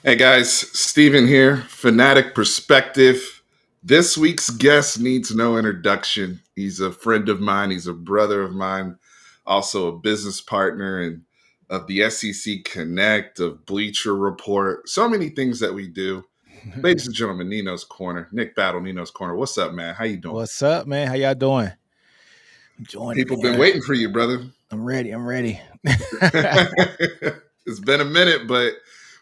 Hey guys, Steven here, Fanatic Perspective. This week's guest needs no introduction. He's a friend of mine, he's a brother of mine, also a business partner and of the SEC Connect, of Bleacher Report, so many things that we do. Ladies and gentlemen, Nino's Corner, Nick Battle, Nino's Corner. What's up, man? How you doing? What's up, man? How y'all doing? Enjoying it, People been man. waiting for you, brother. I'm ready. I'm ready. It's been a minute, but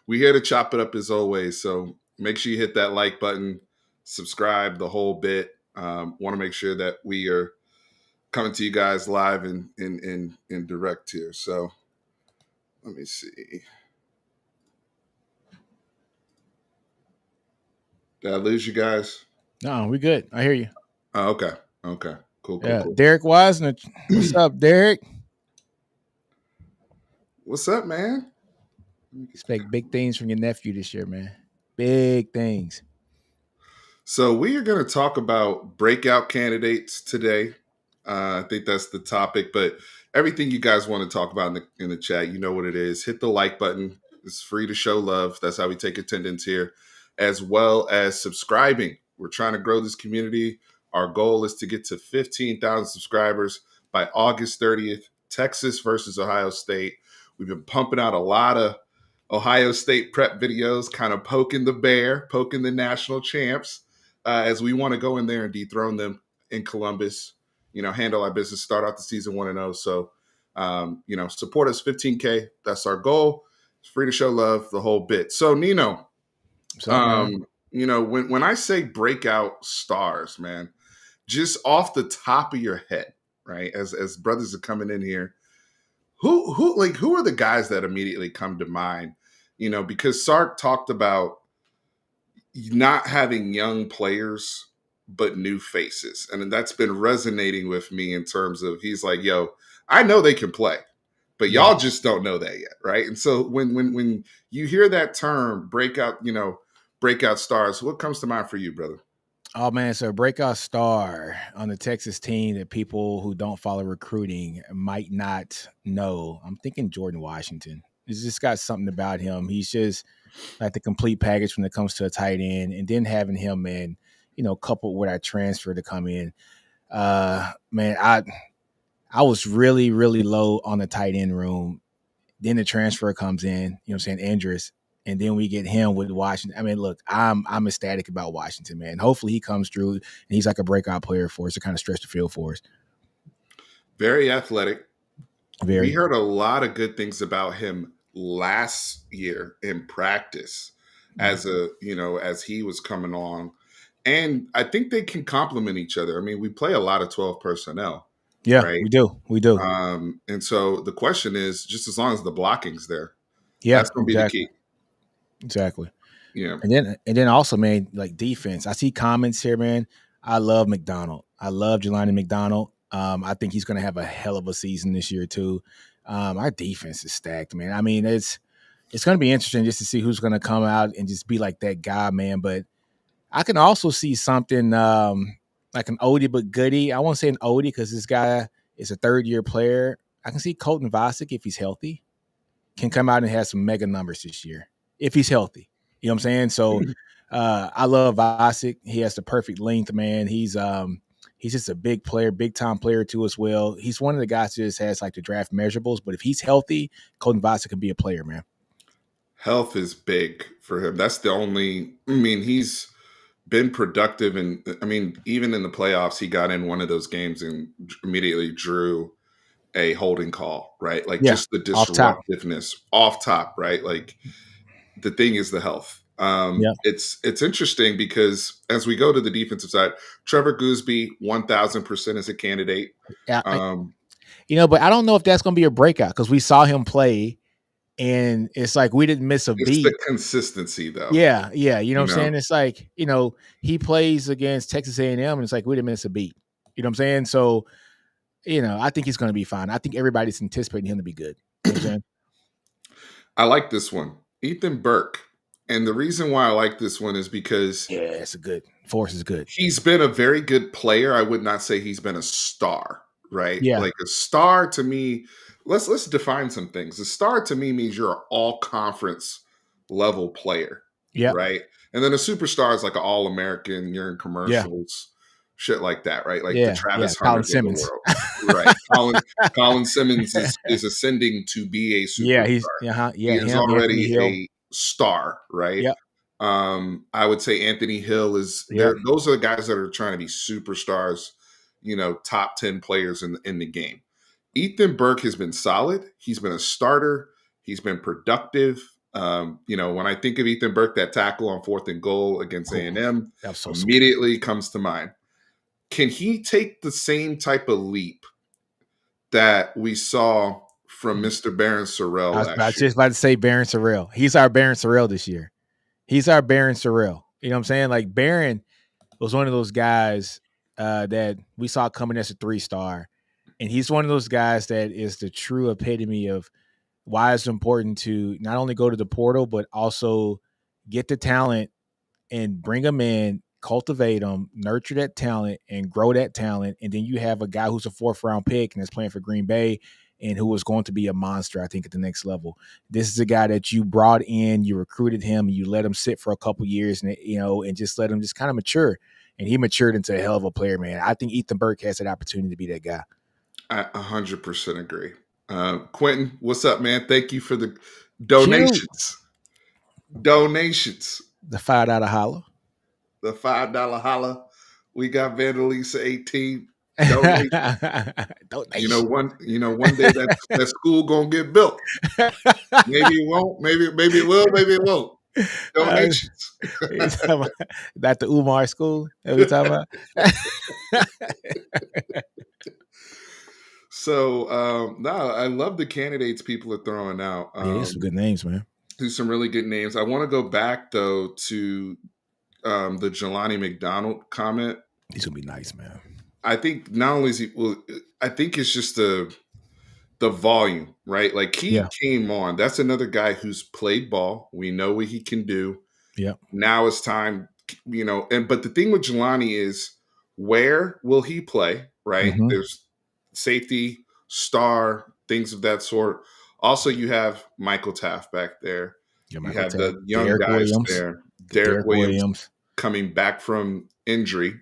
we're here to chop it up as always. So make sure you hit that like button, subscribe, the whole bit. Want to make sure that we are coming to you guys live and in direct here. So let me see. Did I lose you guys? No, we good. I hear you. Oh, okay. Okay. Cool, cool, Yeah, cool. Derek Wisner. What's up, Derek? What's up, man? Expect big things from your nephew this year, man. Big things. So we are going to talk about breakout candidates today. I think that's the topic, but everything you guys want to talk about in the chat, you know what it is. Hit the like button. It's free to show love. That's how we take attendance here, as well as subscribing. We're trying to grow this community. Our goal is to get to 15,000 subscribers by August 30th. Texas versus Ohio State. We've been pumping out a lot of Ohio State prep videos, kind of poking the bear, poking the national champs as we want to go in there and dethrone them in Columbus. Handle our business, start out the season 1-0. So, support us 15K. That's our goal. It's free to show love, the whole bit. So, Nino, What's up, man? when I say breakout stars, man, just off the top of your head, right? As brothers are coming in here, who are the guys that immediately come to mind? Because Sark talked about not having young players but new faces, and that's been resonating with me in terms of he's like, yo, I know they can play, but Yeah. y'all just don't know that yet, right? And so when you hear that term breakout, breakout stars, what comes to mind for you, brother? Oh man, so a breakout star on the Texas team that people who don't follow recruiting might not know. I'm thinking Jordan Washington. He's just got something about him. He's just like the complete package when it comes to a tight end, and then having him in, coupled with our transfer to come in. Man, I was really, really low on the tight end room. Then the transfer comes in, I'm saying, Andrews, and then we get him with Washington. I mean, look, I'm ecstatic about Washington, man. Hopefully he comes through and he's like a breakout player for us to kind of stretch the field for us. Very athletic. We Very. heard a lot of good things about him last year in practice as he was coming along. And I think they can complement each other. I mean, we play a lot of 12 personnel, Yeah, right? we do. We do. And so the question is, just as long as the blocking's there, Yeah, that's going to be the exactly. key. Exactly. Yeah. And then also, man, like defense. I see comments here, man. I love McDonald. I love Jelani McDonald. I think he's going to have a hell of a season this year too. Our defense is stacked, man. I mean, it's going to be interesting just to see who's going to come out and just be like that guy, man. But I can also see something like an oldie but goodie. I won't say an oldie because this guy is a third-year player. I can see Colton Vasek, if he's healthy, can come out and have some mega numbers this year if he's healthy. You know what I'm saying? So I love Vasek. He has the perfect length, man. He's just a big player, big time player too as well. He's one of the guys that just has like the draft measurables, but if he's healthy, Colton Vasek can be a player, man. Health is big for him. That's the only, I mean, he's been productive. And I mean, even in the playoffs, he got in one of those games and immediately drew a holding call, right? Like Yeah, just the off top. disruptiveness off top, right? Like the thing is the health. Yeah, It's interesting because as we go to the defensive side, Trevor Gooseby 1,000% is a candidate. yeah. Um, But I don't know if that's going to be a breakout because we saw him play, and it's like we didn't miss a it's the beat. consistency, though. Yeah, yeah. You know You what I'm know, saying? It's like he plays against Texas A&M, and it's like we didn't miss a beat. You know what I'm saying? So I think he's going to be fine. I think everybody's anticipating him to be good. You know what I'm saying? I like this one, Ethan Burke, and the reason why I like this one is because Yeah, it's a good. Force is good. he's been a very good player. I would not say he's been a star, right? Yeah, Like a star to me, let's define some things. A star to me means you're an all conference level player, Yep. right? And then a superstar is like an all American, you're in Yeah. commercials, shit like that, right? Like the Yeah. Yeah. Travis Colin Hunters of the Simmons. world, right? Colin Simmons is ascending to be a Yeah. He's superstar. He yeah. is Him, Anthony already Hill. a star, right? Yep. I would say Anthony Hill is Yep. there. Those are the guys that are trying to be superstars, top 10 players in the game. Ethan Burke has been solid. He's been a starter. He's been productive. When I think of Ethan Burke, that tackle on 4th and goal against Oh, A&M that was so sweet. immediately comes to mind. Can he take the same type of leap that we saw from Mr. Barron I Sorrell was last year? just about to say Barron Sorrell. He's our Barron Sorrell this year. He's our Barron Sorrell. You know what I'm saying? Like Barron was one of those guys that we saw coming as a 3-star. And he's one of those guys that is the true epitome of why it's important to not only go to the portal, but also get the talent and bring them in, cultivate them, nurture that talent, and grow that talent. And then you have a guy who's a 4th-round pick and is playing for Green Bay and who is going to be a monster, I think, at the next level. This is a guy that you brought in, you recruited him, and you let him sit for a couple years, and just let him just kind of mature. And he matured into a hell of a player, man. I think Ethan Burke has that opportunity to be that guy. I 100% agree. Quentin, what's up, man? Thank you for the Q, donations. Donations. the $5 holler. The $5 holla. We got Vandalisa 18 donation. Donation. One day that school gonna get built. Maybe it won't. Maybe it will. Maybe it won't. uh, Donations. That the Umar school that we talking about? So no, I love the candidates people are throwing out. Yeah, these some good names, man. There's some really good names. I want to go back though to the Jelani McDonald comment. He's gonna be nice, man. I think not only is he well, I think it's just the volume, right? Like he Yeah. came on. That's another guy who's played ball. We know what he can do. Yeah. Now it's time, but the thing with Jelani is where will he play, right? Mm-hmm. There's safety, star, things of that sort. Also, you have Michael Taft back there. Yeah, You Michael have Tapp, the young Derek guys Williams, there. Derek Derek Williams Williams, coming back from injury.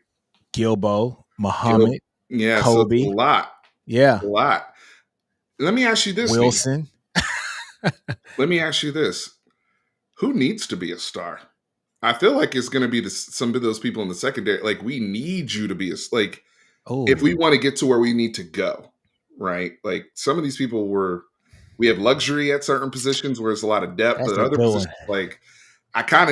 Gilbo, Gil- Muhammad, yeah, so it's a Kobe. lot. Yeah. A lot. Let me ask you this, Nino. Wilson. Let me ask you this. Who needs to be a star? I feel like it's going to be some of those people in the secondary. Like, we need you to be like, if Oh, we want to get to where we need to go, right? Like, some of these people we have luxury at certain positions where there's a lot of depth, that's but a other good one. positions, like, I kind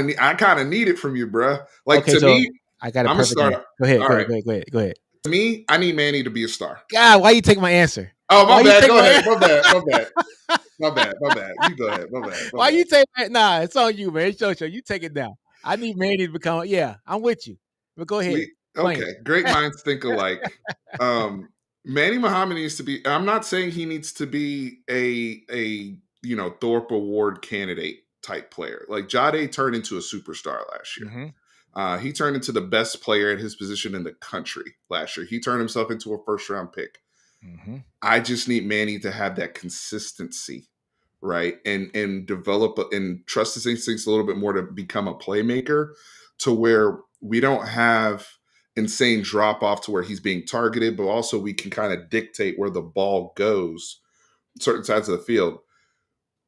of need it from you, bruh. Like, Okay, to so me, I got a I'm a perfect answer. starter. Go ahead, All go right. ahead, go ahead, go ahead, go ahead. To me, I need Manny to be a star. God, why you take my answer? Oh, Why my you bad. take Go my ahead. answer? My bad. My bad. My bad. My bad. You go ahead. My bad. My Why bad. you take that? Nah, it's on you, man. Show. You take it down. I need Manny to become. Yeah, I'm with you. But go ahead. Explain Okay. Great minds think alike. Manny Muhammad needs to be. I'm not saying he needs to be a Thorpe Award candidate type player. Like Jade turned into a superstar last it. year. Mm-hmm. He turned into the best player at his position in the country last year. He turned himself into a first round pick. Mm-hmm. I just need Manny to have that consistency, right? And develop and trust his instincts a little bit more to become a playmaker to where we don't have insane drop off to where he's being targeted, but also we can kind of dictate where the ball goes, certain sides of the field.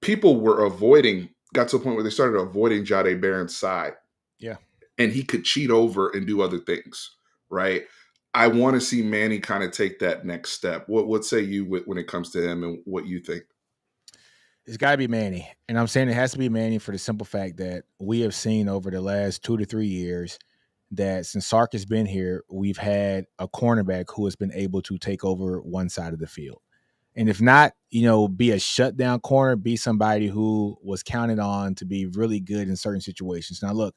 People got to a point where they started avoiding Jade Barron's side, Yeah. and he could cheat over and do other things, right? I want to see Manny kind of take that next step. What say you when it comes to him and what you think? It's got to be Manny. And I'm saying it has to be Manny for the simple fact that we have seen over the last 2 to 3 years that since Sark has been here, we've had a cornerback who has been able to take over one side of the field. And if not, be a shutdown corner, be somebody who was counted on to be really good in certain situations. Now, look,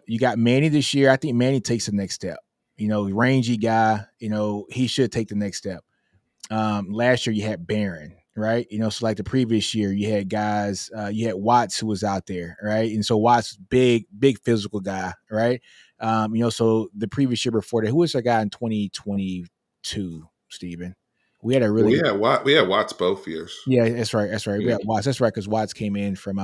you got Manny this year. I think Manny takes the next step. Rangy guy, he should take the next step. Last year you had Barron, right? So like the previous year you had guys, you had Watts who was out there, right? And so Watts, big physical guy, right? So the previous year before that, who was the guy in 2022, Steven? We had a Well, really good. We had Watts both years. Yeah, that's right. That's right. We Yeah, had Watts. That's right, because Watts came in from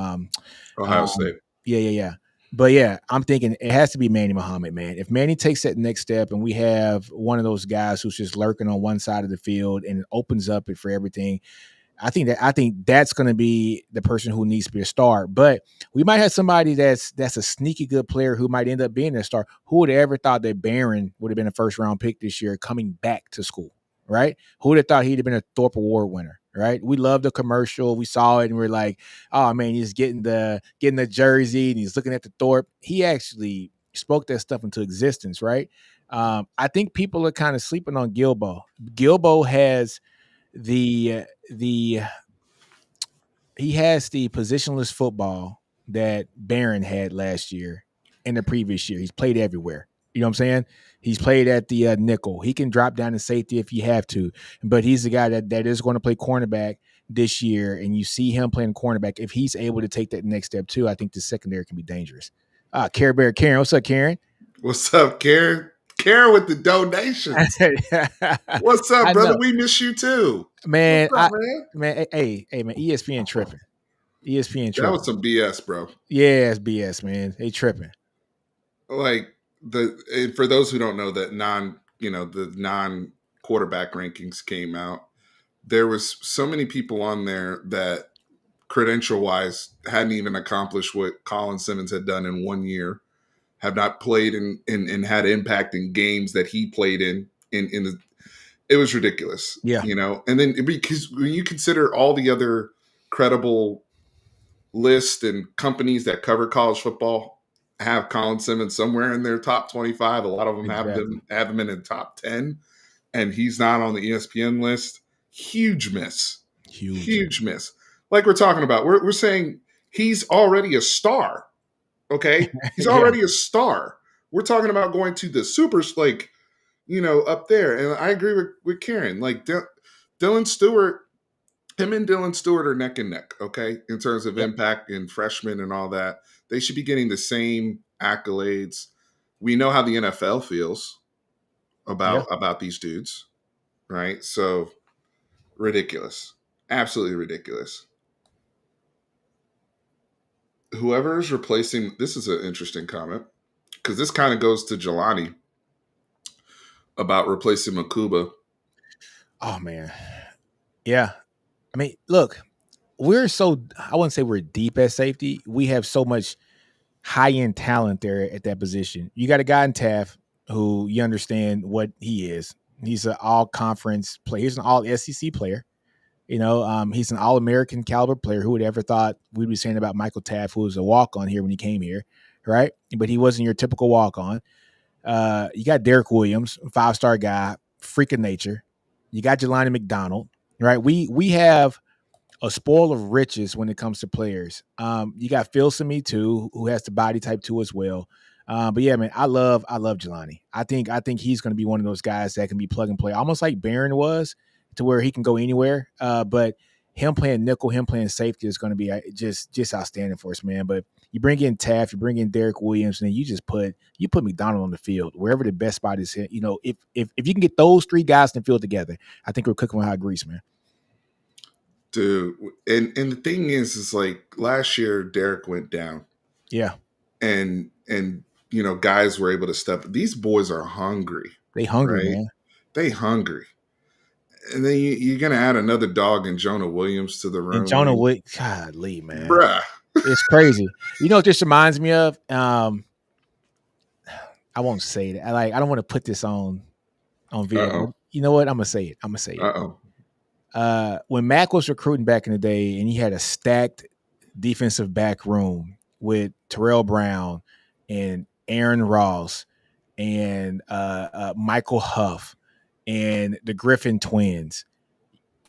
Ohio State. yeah, yeah, yeah. But yeah, I'm thinking it has to be Manny Muhammad, man. If Manny takes that next step and we have one of those guys who's just lurking on one side of the field and opens up it for everything, I think that's going to be the person who needs to be a star. But we might have somebody that's a sneaky good player who might end up being a star. Who would have ever thought that Barron would have been a first round pick this year coming back to school, right? Who would have thought he'd have been a Thorpe Award winner, right? We loved the commercial. We saw it and we're like, oh man, he's getting the jersey and he's looking at the Thorpe. He actually spoke that stuff into existence, right? I think people are kind of sleeping on Gilbo. Gilbo has the he has the positionless football that Barron had last year and the previous year. He's played everywhere. You know what I'm saying? He's played at the nickel. He can drop down to safety if you have to, but he's the guy that is going to play cornerback this year. And you see him playing cornerback. If he's able to take that next step too, I think the secondary can be dangerous. Care Bear Karen, what's up, Karen? What's up, Karen? Karen with the donations. What's up, I brother? know, We miss you too. What's man. up, man? Hey, man. ESPN tripping. ESPN That was tripping. some BS, bro. Yeah, it's BS, man. They tripping. Like and for those who don't know that the non quarterback rankings came out. There was so many people on there that credential wise hadn't even accomplished what Colin Simmons had done in 1 year, have not played in had impact in games that he played in the it was ridiculous, Yeah, and then because when you consider all the other credible lists and companies that cover college football have Colin Simmons somewhere in their top 25, a lot of them exactly. have him in the top 10, and he's not on the ESPN list. Huge miss. Huge. Huge miss. Like we're talking about, we're saying he's already a star. Okay, he's Yeah, already a star. We're talking about going to the supers, like up there. And I agree with Karen. Like Dylan Stewart, him and Dylan Stewart are neck and neck. Okay, in terms of yep, impact and freshmen and all that, they should be getting the same accolades. We know how the NFL feels yeah. about these dudes, right? So ridiculous, absolutely ridiculous. Whoever is replacing, this is an interesting comment because this kind of goes to Jelani about replacing Makuba. Oh man, yeah. I mean, look, we're so I wouldn't say we're deep at safety. We have so much high end talent there at that position. You got a guy in Taft who you understand what he is. He's an all conference player. He's an all SEC player. He's an all American caliber player. Who would ever thought we'd be saying about Michael Taft, who was a walk on here when he came here, right? But he wasn't your typical walk on. You got Derek Williams, 5-star guy, freak of nature. You got Jelani McDonald, right? We have a spoil of riches when it comes to players. You got Phil Simi too, who has the body type too as well. But yeah, man, I love Jelani. I think he's going to be one of those guys that can be plug and play, almost like Barron was, to where he can go anywhere. But him playing nickel, him playing safety is going to be just outstanding for us, man. But you bring in Taft, you bring in Derek Williams, and then you put McDonald on the field wherever the best spot is. If you can get those three guys in the field together, I think we're cooking with hot grease, man. Dude, and the thing is like last year Derek went down, Yeah, and guys were able to step. These boys are hungry, they hungry, right? man. They hungry, and then you're gonna add another dog and Jonah Williams to the And room. I Jonah mean, Wood, golly, man, bruh. it's crazy. You know what this reminds me of? I won't say that. I don't want to put this on Uh video, but oh. you know what? I'm gonna say it. I'm gonna say it. Uh oh. When Mac was recruiting back in the day, and he had a stacked defensive back room with Terrell Brown and Aaron Ross and Michael Huff and the Griffin twins.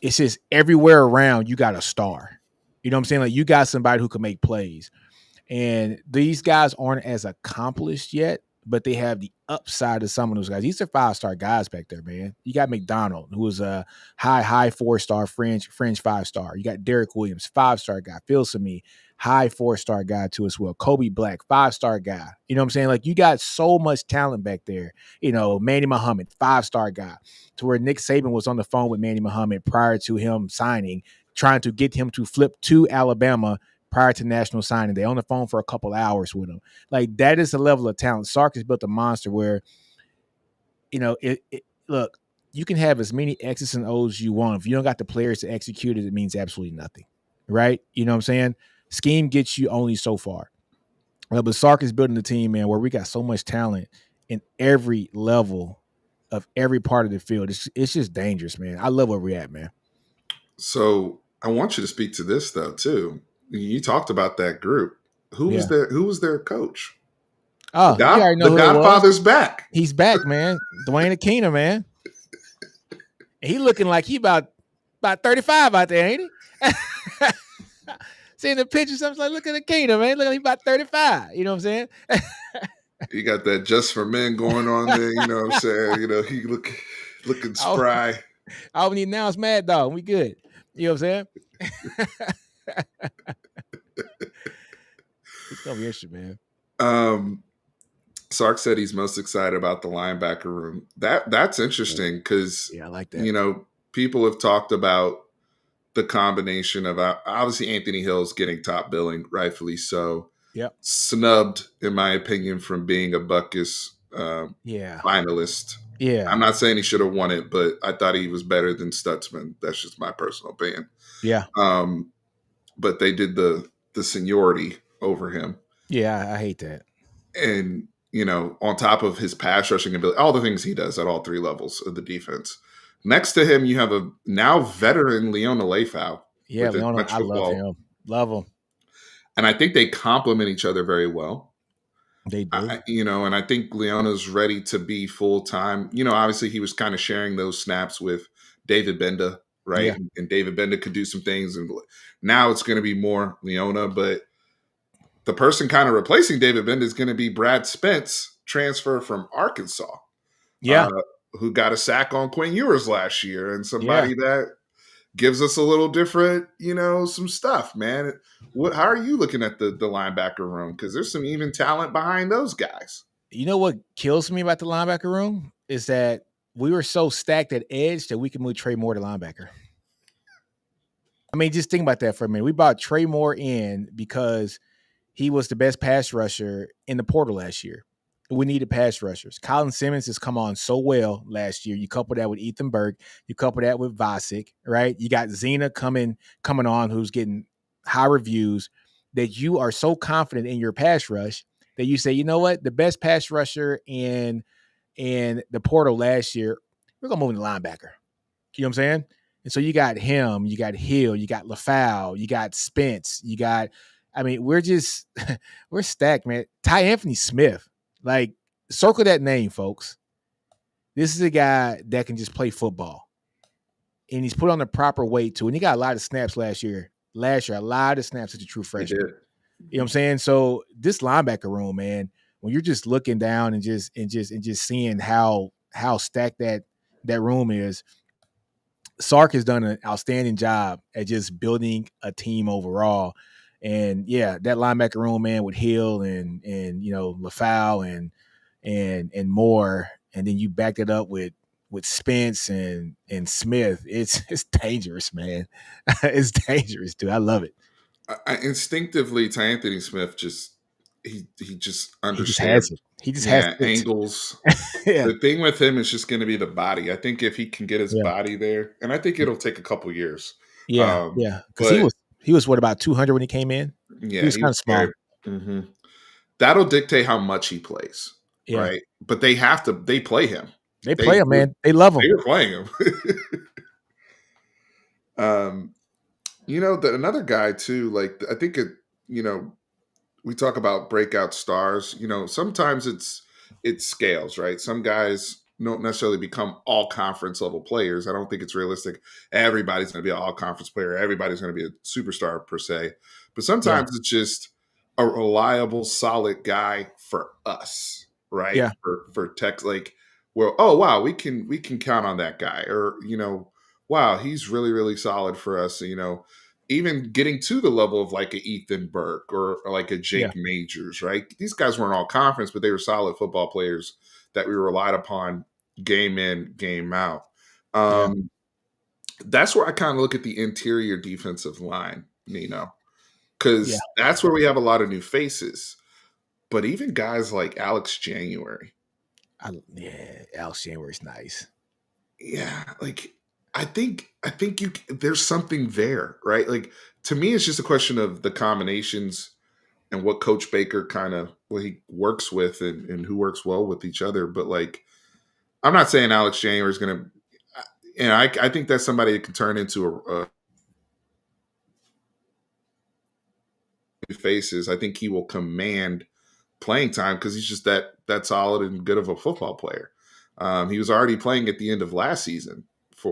It's just everywhere around you got a star. You know what I'm saying? Like you got somebody who can make plays. And these guys aren't as accomplished yet, but they have the upside of some of those guys. These are 5-star guys back there, man. You got McDonald, who was a high 4-star French 5-star. You got Derek Williams, 5-star guy. Phil Simi, high 4-star guy too as well. Kobe Black, 5-star guy. You know what I'm saying? Like you got so much talent back there. You know, Manny Muhammad, 5-star guy. To where Nick Saban was on the phone with Manny Muhammad prior to him signing, trying to get him to flip to Alabama prior to national signing. They on the phone for a couple hours with him. Like that is the level of talent. Sark has built a monster where, you know, look, you can have as many X's and O's you want. If you don't got the players to execute it, it means absolutely nothing. Right? You know what I'm saying? Scheme gets you only so far. But Sark is building the team, man, where we got so much talent in every level of every part of the field. It's just dangerous, man. I love where we're at, man. So I want you to speak to this though too. You talked about that group. Who was Yeah. their Who was their coach? Oh, you already know The who it was. Godfather's back. He's back, man. Dwayne Akina, man. He looking like he about 35 out there, ain't he? Seeing the pictures, I was like, look at Akina, man. Look, he about 35. You know what I'm saying? You got that just for men going on there. You know what I'm saying? You know, he looking Oh, spry. all we need now is Mad Dog. We good. You know what I'm saying? It's gonna be interesting, man. Sark said he's most excited about the linebacker room. That's interesting because Yeah, I like that. you know people have talked about the combination of obviously Anthony Hill's getting top billing, rightfully so. Yep. Snubbed, in my opinion, from being a Buckus Yeah. finalist. Yeah. I'm not saying he should have won it, but I thought he was better than Stutzman. That's just my personal opinion. Yeah. But they did the seniority over him. Yeah. I hate that. And you know, on top of his pass rushing ability, all the things he does at all three levels of the defense. Next to him, you have a now veteran Leona Leifau Yeah, with his Leona, French I love football, him. Love him. and I think they complement each other very well. They do. You know, and I think Leona's ready to be full time. You know, obviously he was kind of sharing those snaps with David Benda, right? Yeah. And David Benda could do some things, and now it's going to be more Leona, but the person kind of replacing David Benda is going to be Brad Spence, transfer from Arkansas, Yeah. uh, who got a sack on Quinn Ewers last year, and Yeah. somebody that gives us a little different, you know, some stuff, man. How are you looking at the linebacker room? Because there's some even talent behind those guys. You know what kills me about the linebacker room is that we were so stacked at edge that we could move Trey Moore to linebacker. I mean, just think about that for a minute. We brought Trey Moore in because he was the best pass rusher in the portal last year. We needed pass rushers. Colin Simmons has come on so well last year. You couple that with Ethan Burke, you couple that with Vasic, right? You got Zena coming on, who's getting high reviews. That you are so confident in your pass rush that you say, you know what, the best pass rusher in the portal last year, we're gonna move him to linebacker. You know what I'm saying? And so you got him, you got Hill, you got LaFau, you got Spence, you got, I mean, we're just, we're stacked, man. Ty Anthony Smith, like, circle that name, folks. This is a guy that can just play football. And he's put on the proper weight, too. And he got a lot of snaps last year. A lot of snaps as a true He freshman. did. You know what I'm saying? So this linebacker room, man, when you're just looking down and just seeing how stacked that room is, Sark has done an outstanding job at just building a team overall. And yeah, that linebacker room, man, with Hill and you know LaFau and Moore, and then you backed it up with Spence and Smith. It's dangerous, man. It's dangerous, dude. I love it. Instinctively, Ty Anthony Smith he just He just has understands. it. He just has Yeah, it. angles. Yeah, The thing with him is just going to be the body. I think if he can get his yeah, body there, and I think it'll take a couple years. yeah, yeah. Because But he was what, about 200 when he came in. He yeah, was he kind was of scary. small. hmm That'll dictate how much he plays, Yeah, right? But they have to. They play him. they They play him, man. They love they him. were playing him. um, you know, another guy too. Like I think it. You know, we talk about breakout stars. You know, sometimes it scales, right? Some guys don't necessarily become all conference level players. I don't think it's realistic. Everybody's going to be an all conference player. Everybody's going to be a superstar per se. But Yeah, sometimes it's just a reliable, solid guy for us, right? yeah, For tech, like, well, oh wow, we can count on that guy, or you know, wow, he's really really solid for us. You know, even getting to the level of like a Ethan Burke or like a Yeah. Jake Majors, right? These guys weren't all conference, but they were solid football players that we relied upon game in, game out. Yeah. Um, that's where I kind of look at the interior defensive line, Nino, Yeah. because that's where we have a lot of new faces. But even guys like Alex January, Yeah. Alex January's nice. yeah, like I think you there's something there, right? Like to me, it's just a question of the combinations and what Coach Baker kind of what he works with and who works well with each other. But like, I'm not saying Alex January is going to, and I think that's somebody that can turn into a faces. I think he will command playing time because he's just that solid and good of a football player. He was already playing at the end of last season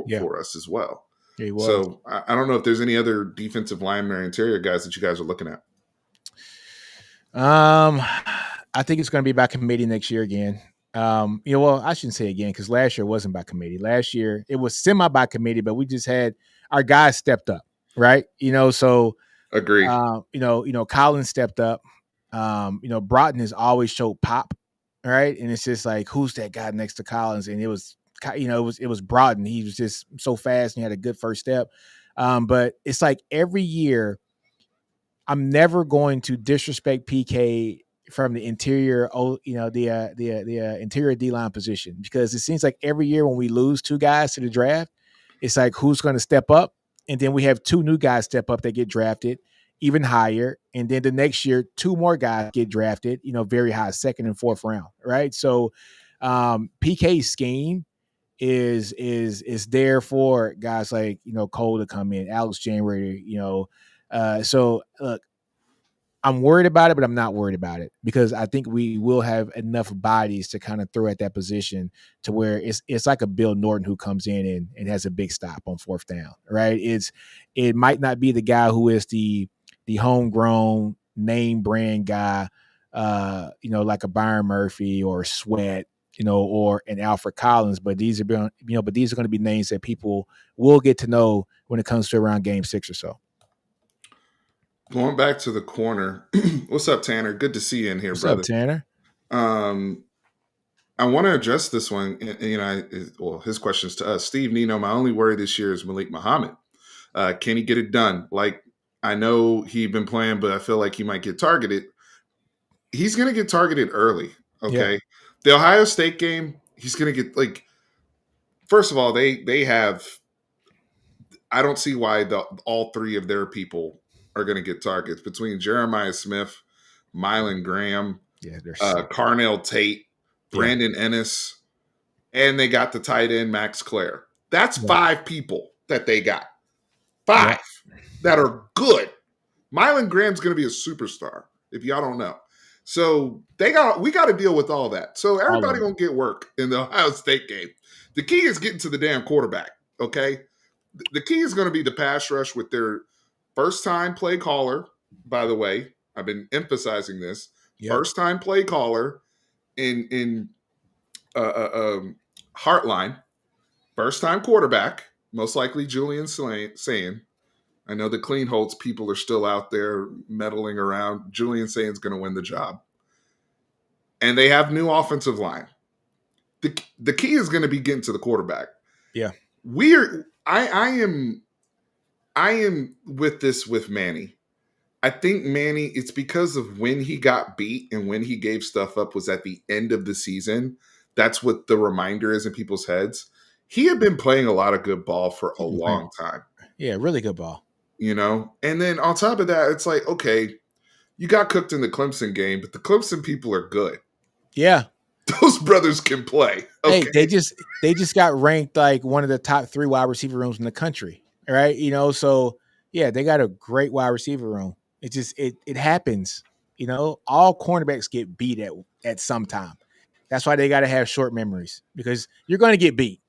Yeah. for us as well. Yeah, he was. So I don't know if there's any other defensive lineman or interior guys that you guys are looking at. Um, I think it's going to be by committee next year again. Well, I shouldn't say again because last year wasn't by committee. Last year it was semi by committee, but we just had our guys stepped up, right? So Agree. Collins stepped up. Broughton has always showed pop, right? And it's just like, who's that guy next to Collins? And it was Broughton. He was just so fast and he had a good first step. But it's like every year, I'm never going to disrespect PK from the interior, the interior D line position because it seems like every year when we lose two guys to the draft, it's like who's going to step up, and then we have two new guys step up that get drafted even higher, and then the next year two more guys get drafted, very high, second and fourth round, right? So PK's scheme is there for guys like Cole to come in, Alex January, so look, I'm worried about it, but I'm not worried about it because I think we will have enough bodies to kind of throw at that position to where it's like a Bill Norton who comes in and has a big stop on fourth down, right? It might not be the guy who is the homegrown name brand guy, like a Byron Murphy or Sweat, or an Alfred Collins, but these are going to be names that people will get to know when it comes to around game 6 or so. Going back to the corner, what's up, Tanner? Good to see you in here, What's up, brother. Tanner? Um, I want to address this one. His questions to us, Steve Nino. My only worry this year is Malik Muhammad. Can he get it done? Like I know he's been playing, but I feel like he might get targeted. He's going to get targeted early. Yeah, Okay, the Ohio State game, he's going to get like. First of all, they have. I don't see why all three of their people are going to get targets between Jeremiah Smith, Mylan Graham, yeah, they're sick. Carnell Tate, Yeah, Brandon Ennis, and they got the tight end Max Clare. That's yeah, five people that they got. yeah. Five that are good. Mylan Graham's going to be a superstar. If y'all don't know, so we got to deal with all that. So All everybody of it. gonna get work in the Ohio State game. The key is getting to the damn quarterback. Okay, the key is going to be the pass rush with their first time play caller. By the way, I've been emphasizing this Yep. first time play caller in Heartline, first time quarterback, most likely Julian Saying. I know the clean holds people are still out there meddling around. Julian Saying's going to win the job. And they have new offensive line. The key is going to be getting to the quarterback. Yeah. I am with this with Manny. I think Manny, it's because of when he got beat and when he gave stuff up was at the end of the season. That's what the reminder is in people's heads. He had been playing a lot of good ball for a He's been playing. long time, Yeah, really good ball. And then on top of that, it's like, okay, you got cooked in the Clemson game, but the Clemson people are good. Yeah. Those brothers can play. Hey, Okay. they just got ranked like one of the top 3 wide receiver rooms in the country, right? So yeah, they got a great wide receiver room. It happens. All cornerbacks get beat at some time. That's why they got to have short memories because you're going to get beat.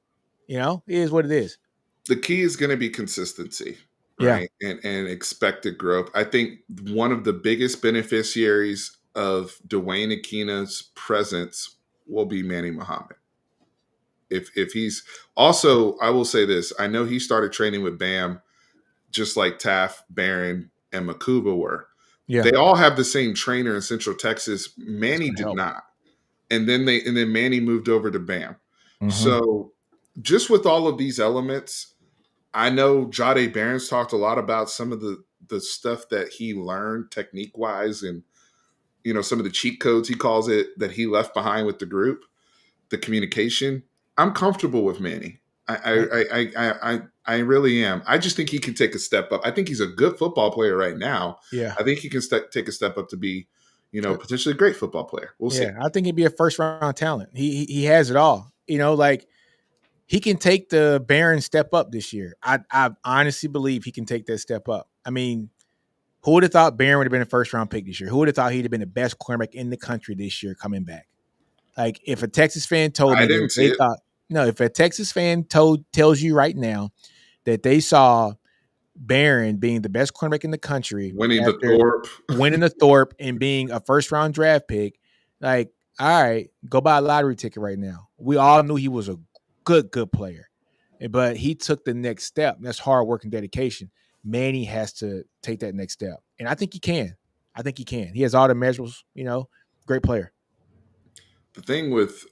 It is what it is. The key is going to be consistency, Yeah. right? And expected growth. I think one of the biggest beneficiaries of Dwayne Akina's presence will be Manny Muhammad. If he's also, I will say this, I know he started training with Bam. just like Taft, Barron, and Makuba were. Yeah, They all have the same trainer in Central Texas. it's Manny gonna did help. not. And then Manny moved over to Bam. Mm-hmm. So just with all of these elements, I know Jade Barron's talked a lot about some of the stuff that he learned technique wise, and some of the cheat codes, he calls it, that he left behind with the group, the communication. I'm comfortable with Manny. I really am. I just think he can take a step up. I think he's a good football player right now. Yeah. I think he can take a step up to be, potentially a great football player. We'll see. Yeah, I think he'd be a first round talent. He has it all. Like he can take the Barron step up this year. I honestly believe he can take that step up. I mean, who would have thought Barron would have been a first round pick this year? Who would have thought he'd have been the best cornerback in the country this year coming back? Like if a Texas fan told I me that didn't see they it. thought no, if a Texas fan tells you right now that they saw Barron being the best cornerback in the country Winning the after Thorpe. winning the Thorpe and being a first round draft pick, like, all right, go buy a lottery ticket right now. We all knew he was a good player, but he took the next step. That's hard work and dedication. Manny has to take that next step, and I think he can. He has all the measurables. Great player. The thing with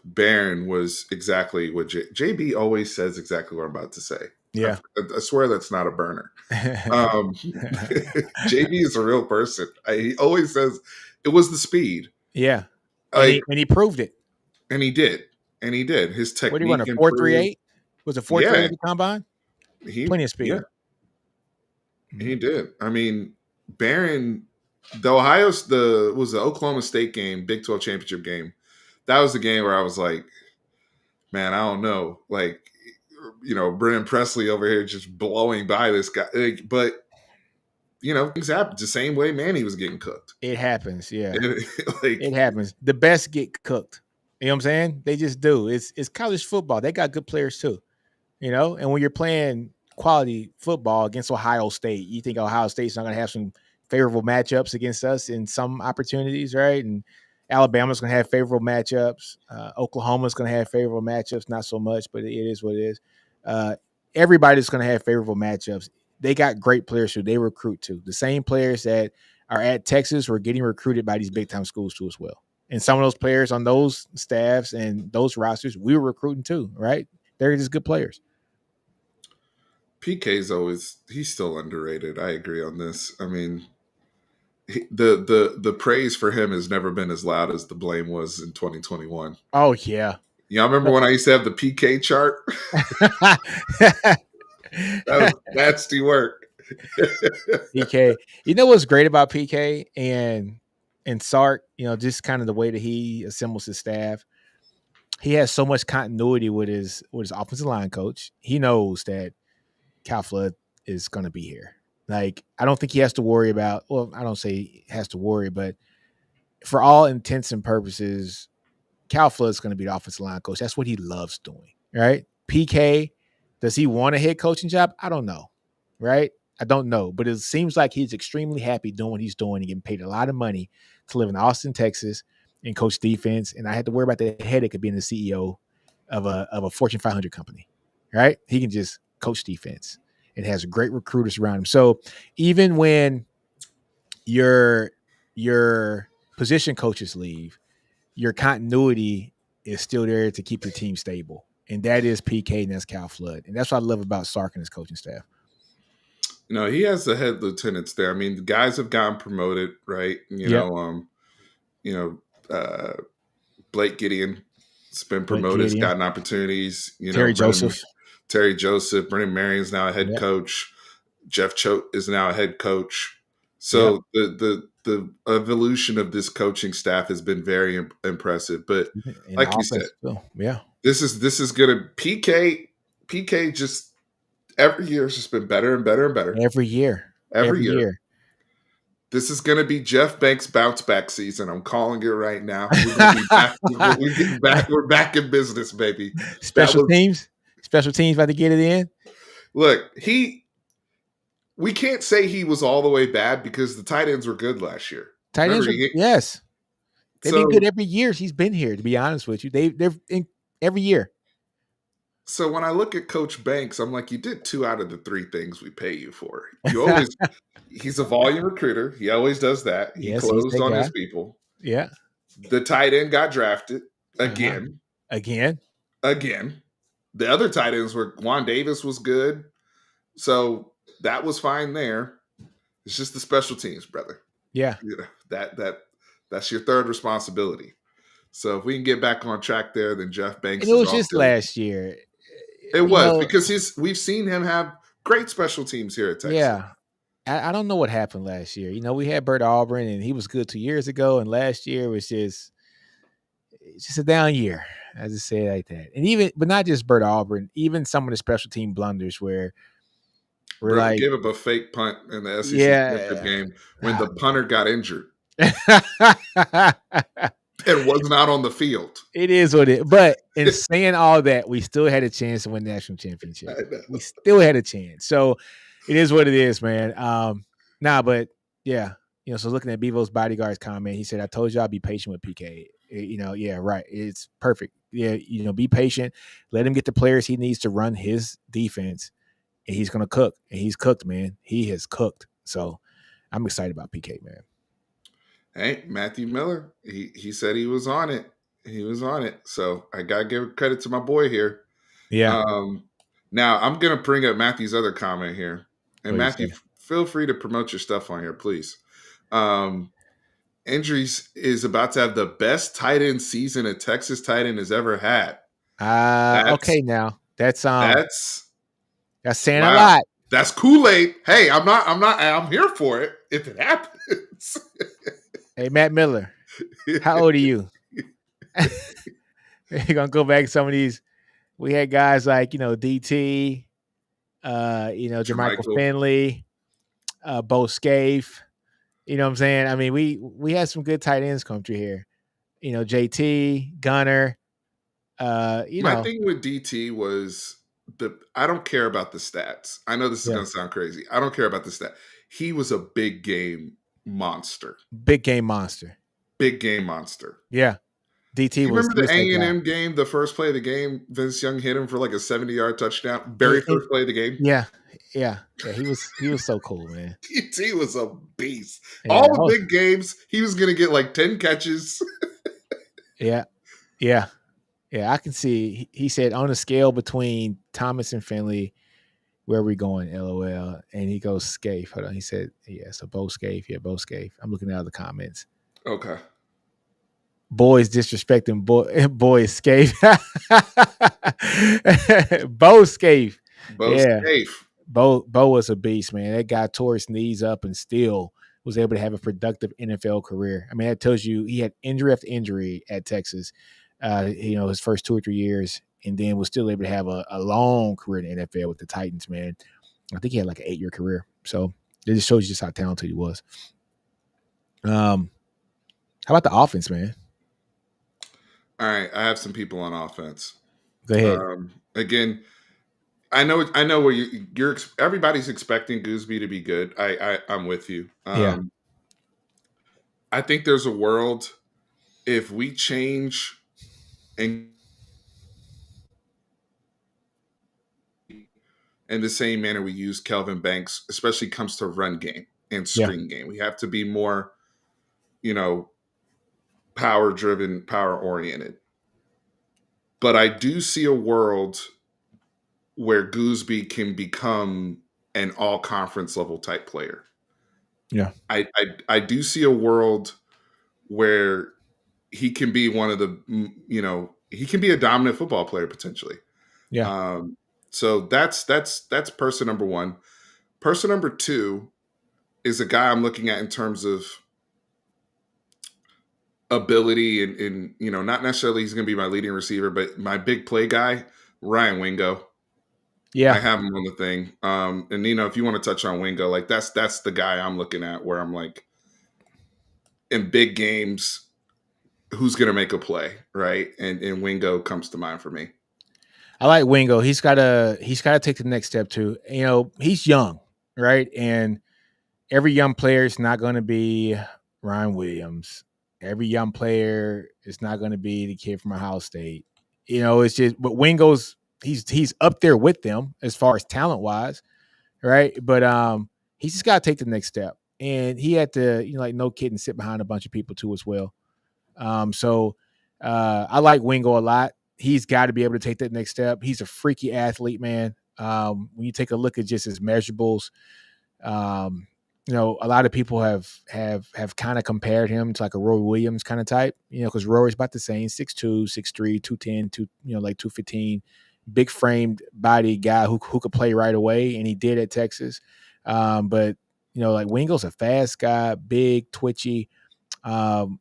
Barron was exactly what JB always says. Exactly what I'm about to say. Yeah. I swear that's not a burner. JB is a real person. He always says it was the speed. Yeah, and Like, he proved it. and he did, His What did he run, a technique improved. 4.38? Was it 4.38 Yeah, at the combine? Plenty of yeah, speed. he did. I mean, Barron, the Oklahoma State game, Big 12 championship game. That was the game where I was like, man, I don't know, like, Brennan Presley over here just blowing by this guy, but things happen the same way Manny was getting cooked. It happens, yeah. Like, It happens. The best get cooked. You know what I'm saying? They just do. It's college football. They got good players too. And when you're playing quality football against Ohio State, you think Ohio State's not going to have some favorable matchups against us in some opportunities, right? And Alabama's going to have favorable matchups. Oklahoma's going to have favorable matchups, not so much, but it is what it is. Everybody's going to have favorable matchups. They got great players who they recruit to. The same players that are at Texas were getting recruited by these big time schools too as well. And some of those players on those staffs and those rosters, we were recruiting too, right? They're just good players. he's still underrated. I agree on this. I mean, the praise for him has never been as loud as the blame was in 2021. Oh yeah. Y'all remember when I used to have the PK chart? That was nasty work. PK. You know what's great about PK and Sark, just kind of the way that he assembles his staff. He has so much continuity with his offensive line coach. He knows that Cal Flood is going to be here. Like, I don't think he has to worry about, well, I don't say he has to worry, but for all intents and purposes, Cal Flood's going to be the offensive line coach. That's what he loves doing, right? PK, does he want a head coaching job? I don't know, right? I don't know, but it seems like he's extremely happy doing what he's doing and getting paid a lot of money to live in Austin, Texas, and coach defense. And I had to worry about the headache of being the CEO of a Fortune 500 company, right? He can just coach defense and has great recruiters around him. So even when your position coaches leave, your continuity is still there to keep your team stable. And that is PK and that's Cal Flood. And that's what I love about Sark and his coaching staff. He has the head lieutenants there. I mean, the guys have gotten promoted, right? Blake Gideon's been promoted, has gotten opportunities. Terry Joseph. Brennan Marion's now a head coach. Jeff Choate is now a head coach. So the evolution of this coaching staff has been very impressive. But like you said, this is gonna PK just every year has just been better and better and better. Every year. This is going to be Jeff Banks' bounce back season. I'm calling it right now. We're going to be back. We're getting back. We're back in business, baby. Special teams about to get it in. Look, we can't say he was all the way bad because the tight ends were good last year. Tight ends, yes. They've been good every year he's been here, to be honest with you. They're in every year. So when I look at Coach Banks, I'm like, you did 2 out of the 3 things we pay you for. You always He's a volume recruiter. He always does that. He Yes, he's closed that on his guy. people. Yeah. The tight end got drafted Uh-huh. again. Again. Again. The other tight ends were Juan Davis was good. So that was fine there. It's just the special teams, brother. Yeah. You know, that's your third responsibility. So if we can get back on track there, then Jeff And Banks it is was off just to last year. it You was know, because we've seen him have great special teams here at Texas. yeah. I don't know what happened last year. We had Bert Auburn and he was good 2 years ago, and last year was it's just a down year. I just say it like that. And even but not just Bert Auburn, even some of the special team blunders where we're Bro, like, gave up a fake punt in the SEC championship yeah. game when the punter got injured and was not on the field. It is what it is. But in saying all that, we still had a chance to win the national championship. I know. We still had a chance. So it is what it is, man. But yeah, so looking at Bevo's bodyguard's comment, he said, I told you I'll be patient with PK. Yeah, right. It's perfect. Yeah, be patient. Let him get the players he needs to run his defense, and he's gonna cook. And he's cooked, man. He has cooked. So I'm excited about PK, man. Hey, Matthew Miller, he said he was on it. He was on it. So I gotta give credit to my boy here. Yeah. Um, now I'm gonna bring up Matthew's other comment here. And What do you Matthew, say? feel free to promote your stuff on here, please. Um, Injuries is about to have the best tight end season a Texas tight end has ever had. That's Okay, now that's that's saying a wow. lot. That's Kool-Aid. Hey, I'm here for it if it happens. Hey, Matt Miller, how old are you? You're gonna go back to some of these. We had guys like DT, Jermichael Jermichael. Finley, Bo Scaife. You know what I'm saying? I mean, we had some good tight ends come through here. JT Gunner. My thing with DT was I don't care about the stats. I know this is Yeah, gonna sound crazy. I don't care about the stat. He was a big game monster. big game monster. Big game monster. Yeah, DT You was remember he the was that guy. A&M game, the first play of the game, Vince Young hit him for like a 70-yard touchdown. Very And first play of the game. yeah, yeah. He was so cool, man. DT was a beast. Yeah, All the big games, he was gonna get like 10 catches. yeah, yeah. Yeah, I can see. He said on a scale between Thomas and Finley, where are we going? LOL. And he goes Scaife. Hold on. He said, yeah, so Bo Scaife. Yeah, Bo Scaife. I'm looking at the comments. Okay. Boys disrespecting boys Scaife. Bo Scaife. Bo Yeah. Scaife. Bo was a beast, man. That guy tore his knees up and still was able to have a productive NFL career. I mean, that tells you he had injury after injury at Texas. His first 2 or 3 years, and then was still able to have a long career in the NFL with the Titans, man. I think he had like an 8-year career. So it just shows you just how talented he was. How about the offense, man? All right, I have some people on offense. Go ahead. Again, I know where you're. Everybody's expecting Gooseby to be good. I'm with you. Yeah. I think there's a world if we change and in the same manner we use Kelvin Banks, especially comes to run game and Yeah. screen game. We have to be more, power driven, power oriented. But I do see a world where Gooseby can become an all conference level type player. Yeah. I do see a world where he can be one of the, he can be a dominant football player potentially. Yeah. So that's person number one. Person number two is a guy I'm looking at in terms of ability and not necessarily he's going to be my leading receiver, but my big play guy, Ryan Wingo. Yeah. I have him on the thing. And Nino, if you want to touch on Wingo, like that's the guy I'm looking at where I'm like in big games, who's going to make a play, right? And Wingo comes to mind for me. I like Wingo. He's got to take the next step too. He's young, right? And every young player is not going to be Ryan Williams. Every young player is not going to be the kid from Ohio State. It's just, but Wingo's he's up there with them as far as talent wise, right? But he's just got to take the next step, and he had to, like no kidding, sit behind a bunch of people too as well. So I like Wingo a lot. He's got to be able to take that next step. He's a freaky athlete, man. When you take a look at just his measurables, um, a lot of people have kind of compared him to like a Roy Williams kind of type, because Rory's about the same, 6'2", 6'3", 210, like 215, big framed body guy who could play right away, and he did at Texas. But like Wingo's a fast guy, big, twitchy. Um,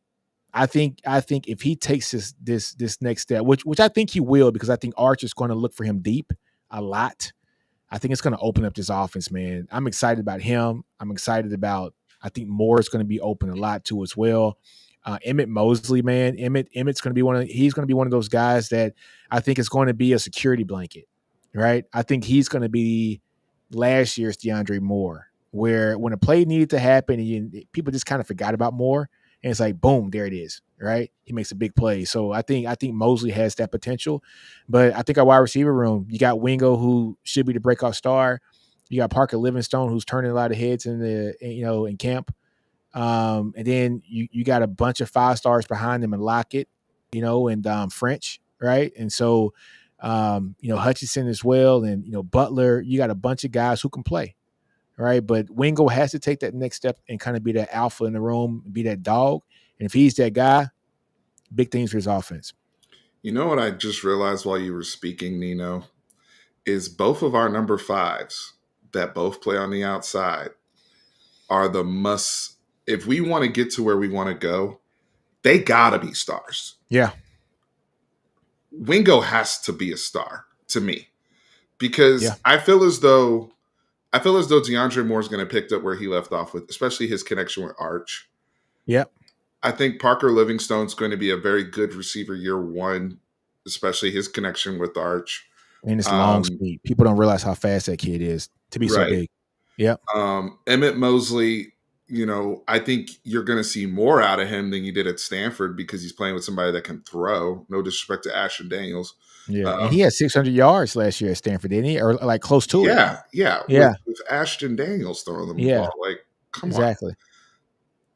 I think if he takes this next step, which I think he will, because I think Arch is going to look for him deep a lot. I think it's going to open up this offense, man. I'm excited about him. I'm excited about. I think Moore is going to be open a lot too as well. Emmett Mosley, man. Emmett's going to be he's going to be one of those guys that I think is going to be a security blanket, right? I think he's going to be last year's DeAndre Moore, where when a play needed to happen, and people just kind of forgot about Moore, and it's like, boom, there it is, right? He makes a big play. So I think Mosley has that potential. But I think our wide receiver room, you got Wingo, who should be the breakout star. You got Parker Livingstone, who's turning a lot of heads in camp. And then you got a bunch of 5 stars behind them, and Lockett, and French, right? And so Hutchinson as well, and Butler. You got a bunch of guys who can play, right? But Wingo has to take that next step and kind of be that alpha in the room, be that dog. And if he's that guy, big things for his offense. You know what I just realized while you were speaking, Nino, is both of our number fives that both play on the outside are the must. If we want to get to where we want to go, they gotta be stars. Yeah. Wingo has to be a star to me, because Yeah. I feel as though DeAndre Moore's going to pick up where he left off with, especially his connection with Arch. Yep. I think Parker Livingstone's going to be a very good receiver year one, especially his connection with Arch. And it's long speed. People don't realize how fast that kid is to be so Right. big. Yep. Emmett Mosley, I think you're going to see more out of him than you did at Stanford, because he's playing with somebody that can throw. No disrespect to Ashton Daniels. Yeah. And he had 600 yards last year at Stanford, didn't he? Or like close to it. Yeah. Yeah. With Ashton Daniels throwing them the ball. Like, come exactly.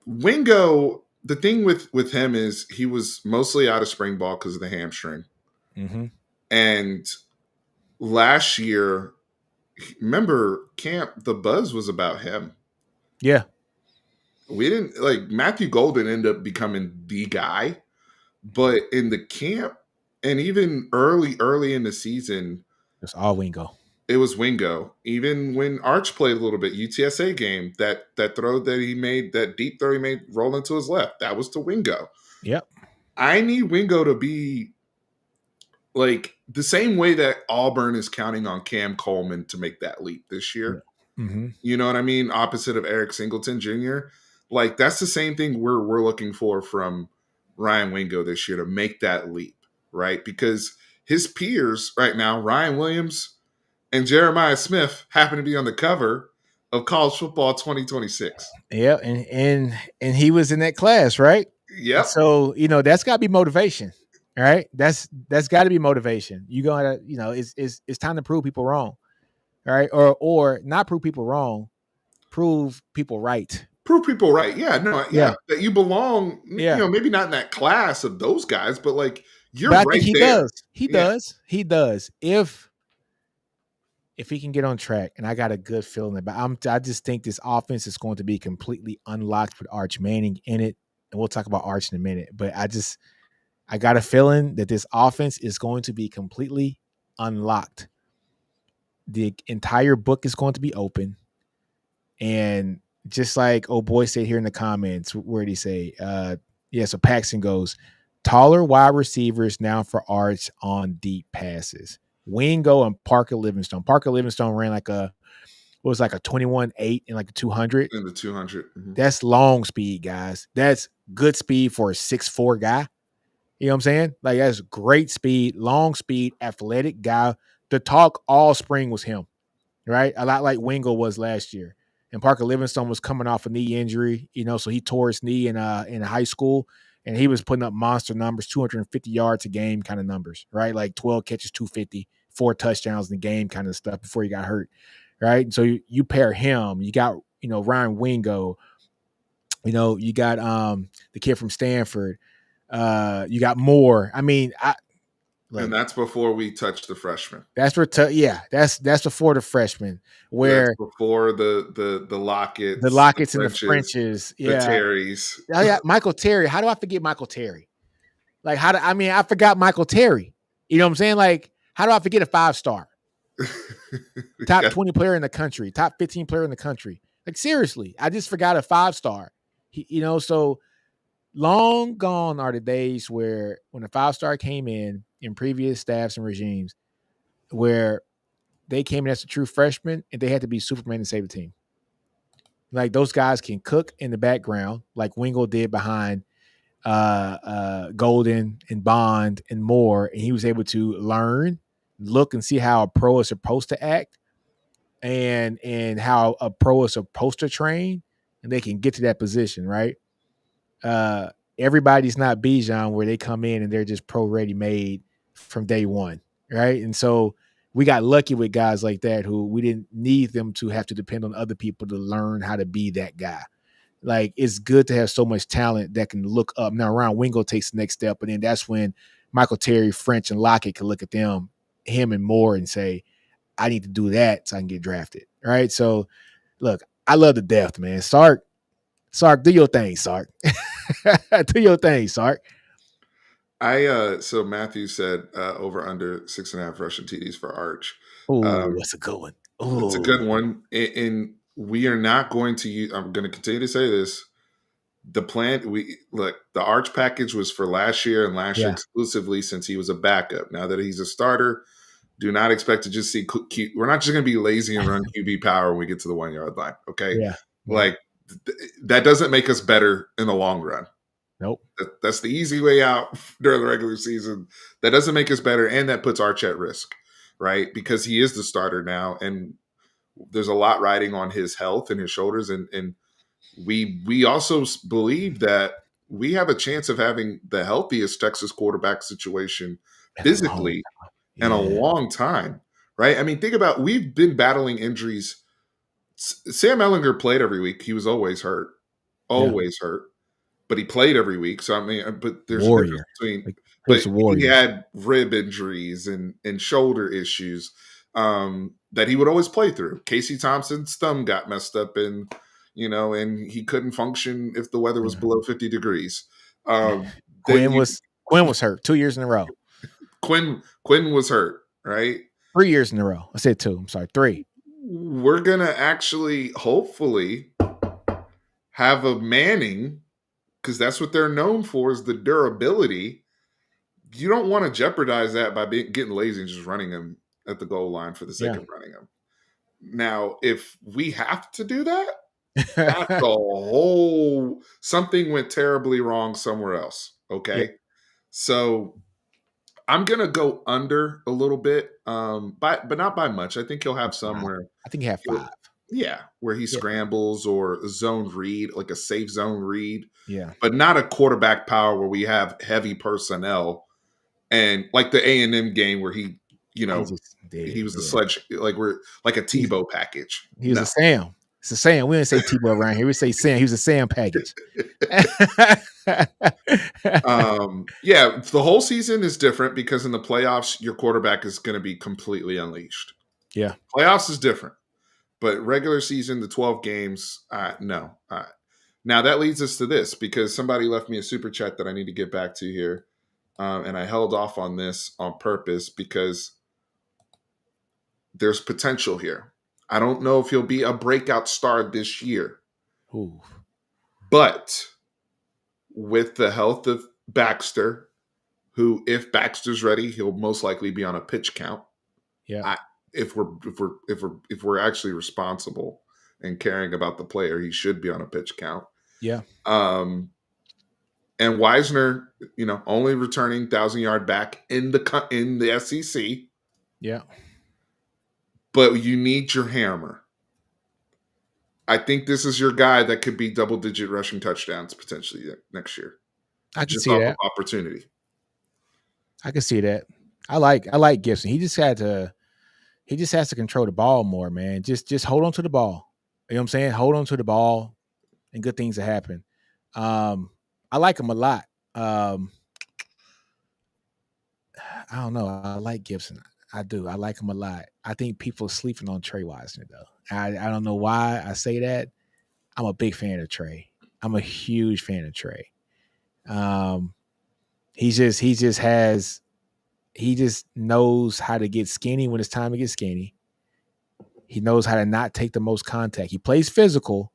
on. Wingo, the thing with him is he was mostly out of spring ball because of the hamstring. Mm-hmm. And last year, remember camp, the buzz was about him. Yeah. We didn't like Matthew Golden ended up becoming the guy, but in the camp and even early in the season, it's all Wingo. It was Wingo. Even when Arch played a little bit, UTSA game, that throw that he made, that deep throw he made rolling to his left, that was to Wingo. Yep. I need Wingo to be like the same way that Auburn is counting on Cam Coleman to make that leap this year. Yeah. Mm-hmm. You know what I mean? Opposite of Eric Singleton Jr. Like, that's the same thing we're looking for from Ryan Wingo this year, to make that leap, right? Because his peers right now, Ryan Williams and Jeremiah Smith, happen to be on the cover of College Football 2026. Yeah, and he was in that class, right? Yep. So that's got to be motivation, right? That's got to be motivation. You gotta, it's time to prove people wrong, right? Or not prove people wrong, prove people right. Prove people right. Yeah, no, yeah. That you belong. Yeah. Maybe not in that class of those guys, but like you're but I right think he there. Does. He does. He does. If he can get on track, and I got a good feeling about, I just think this offense is going to be completely unlocked with Arch Manning in it, and we'll talk about Arch in a minute. But I got a feeling that this offense is going to be completely unlocked. The entire book is going to be open, and just like old boy said here in the comments, where did he say? So Paxton goes, taller wide receivers now for Arch on deep passes. Wingo and Parker Livingstone. Parker Livingstone ran like a 21.8 in like a 200. In the 200. Mm-hmm. That's long speed, guys. That's good speed for a 6'4" guy. You know what I'm saying? Like, that's great speed, long speed, athletic guy. The talk all spring was him, right? A lot like Wingo was last year. And Parker Livingstone was coming off a knee injury, so he tore his knee in high school. And he was putting up monster numbers, 250 yards a game kind of numbers, right? Like 12 catches, 250, 4 touchdowns in the game kind of stuff before he got hurt, right? And so you pair him, you got, Ryan Wingo, you got the kid from Stanford, you got Moore. I mean, And look, that's before we touch the freshmen. that's for that's before the freshmen, That's where before the the Lockets, the Lockets and the Frenches, Frenches, the yeah. Terrys. Oh yeah, Michael Terry. How do I forget Michael Terry? Like, I forgot Michael Terry. You know what I'm saying? Like, how do I forget a 5-star? Top Yeah. 20 player in the country, top 15 player in the country. Like, seriously, I just forgot a 5-star. So long gone are the days where when a 5-star came in previous staffs and regimes, where they came in as a true freshman and they had to be Superman to save the team. Like, those guys can cook in the background, like Wingo did behind Golden and Bond and Moore, and he was able to learn, look, and see how a pro is supposed to act, and how a pro is supposed to train, and they can get to that position, right? Uh, Everybody's not Bijan where they come in and they're just pro ready made from day one, right? And so we got lucky with guys like that who we didn't need them to have to depend on other people to learn how to be that guy. Like, it's good to have so much talent that can look up. Now, Ryan Wingo takes the next step, but then that's when Michael Terry, French, and Lockett can look at him and Moore, and say, I need to do that so I can get drafted. Right. So, look, I love the depth, man. Sark, do your thing, Sark. Do your thing, Sark. So Matthew said over under 6.5 rushing TDs for Arch. Oh, that's a good one. It's a Oh, good one. And we are not going to use, I'm going to continue to say this. The plan, the Arch package was for last year and last year yeah, exclusively, since he was a backup. Now that he's a starter, do not expect to just see we're not just going to be lazy and run QB power when we get to the 1 yard line. Okay. yeah, yeah. Like, that doesn't make us better in the long run. Nope. That's the easy way out during the regular season. That doesn't make us better, and that puts Arch at risk, right? Because he is the starter now, and there's a lot riding on his health and his shoulders. And we also believe that we have a chance of having the healthiest Texas quarterback situation Been a long physically time. in a Yeah, long time, right? I mean, think about, we've been battling injuries. Sam Ellinger played every week. He was yeah. always hurt, but he played every week. So I mean, but there's a difference Warrior. between. Like, he was But a he warrior. had rib injuries and shoulder issues that he would always play through. Casey Thompson's thumb got messed up, and he couldn't function if the weather was Yeah. below 50 degrees. Um, then Quinn was hurt 2 years in a row. Quinn was hurt, right? 3 years in a row. I said 2. I'm sorry, 3. We're gonna actually, hopefully, have a Manning, because that's what they're known for, is the durability. You don't want to jeopardize that by getting lazy and just running him at the goal line for the sake Yeah. of running him. Now, if we have to do that, that's a whole, something went terribly wrong somewhere else. Yeah. Okay. So I'm gonna go under a little bit, but not by much. I think he'll have 5. somewhere. I think he had 5. Yeah, where he Yeah. scrambles or a zone read, like a safe zone read, Yeah. but not a quarterback power where we have heavy personnel, and like the A&M game where He just he did. was the Yeah. sledge, like we're like a He, Tebow package. he was No. a Sam. It's a Sam. We didn't say Tebow around here. We say Sam. He was a Sam package. Yeah, the whole season is different because in the playoffs, your quarterback is going to be completely unleashed. Yeah. Playoffs is different, but regular season, the 12 games, no. Now that leads us to this, because somebody left me a super chat that I need to get back to here. And I held off on this on purpose because there's potential here. I don't know if he'll be a breakout star this year, Ooh. but with the health of Baxter, who, if Baxter's ready, he'll most likely be on a pitch count. Yeah. I, if we're actually responsible and caring about the player, he should be on a pitch count. Yeah. And Wisner, only returning 1,000-yard back in the SEC. Yeah. But you need your hammer. I think this is your guy that could be double-digit rushing touchdowns potentially next year, I can just see off of that. opportunity. I can see that. I like Gibson. He just has to control the ball more, man. Just hold on to the ball. You know what I'm saying? Hold on to the ball and good things will happen. Um, I like him a lot. Um, I don't know. I like Gibson. I do. I like him a lot. I think people are sleeping on Trey Wisner though. I don't know why I say that. I'm a big fan of Trey. I'm a huge fan of Trey. Um, he just knows how to get skinny when it's time to get skinny. He knows how to not take the most contact. He plays physical,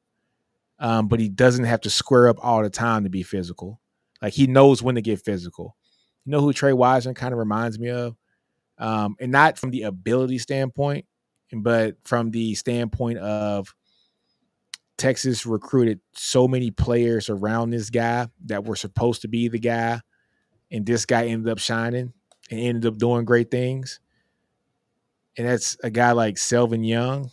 but he doesn't have to square up all the time to be physical. Like he knows when to get physical. You know who Trey Wiseman kind of reminds me of? And not from the ability standpoint, but from the standpoint of Texas recruited so many players around this guy that were supposed to be the guy, and this guy ended up shining and ended up doing great things. And that's a guy like Selvin Young,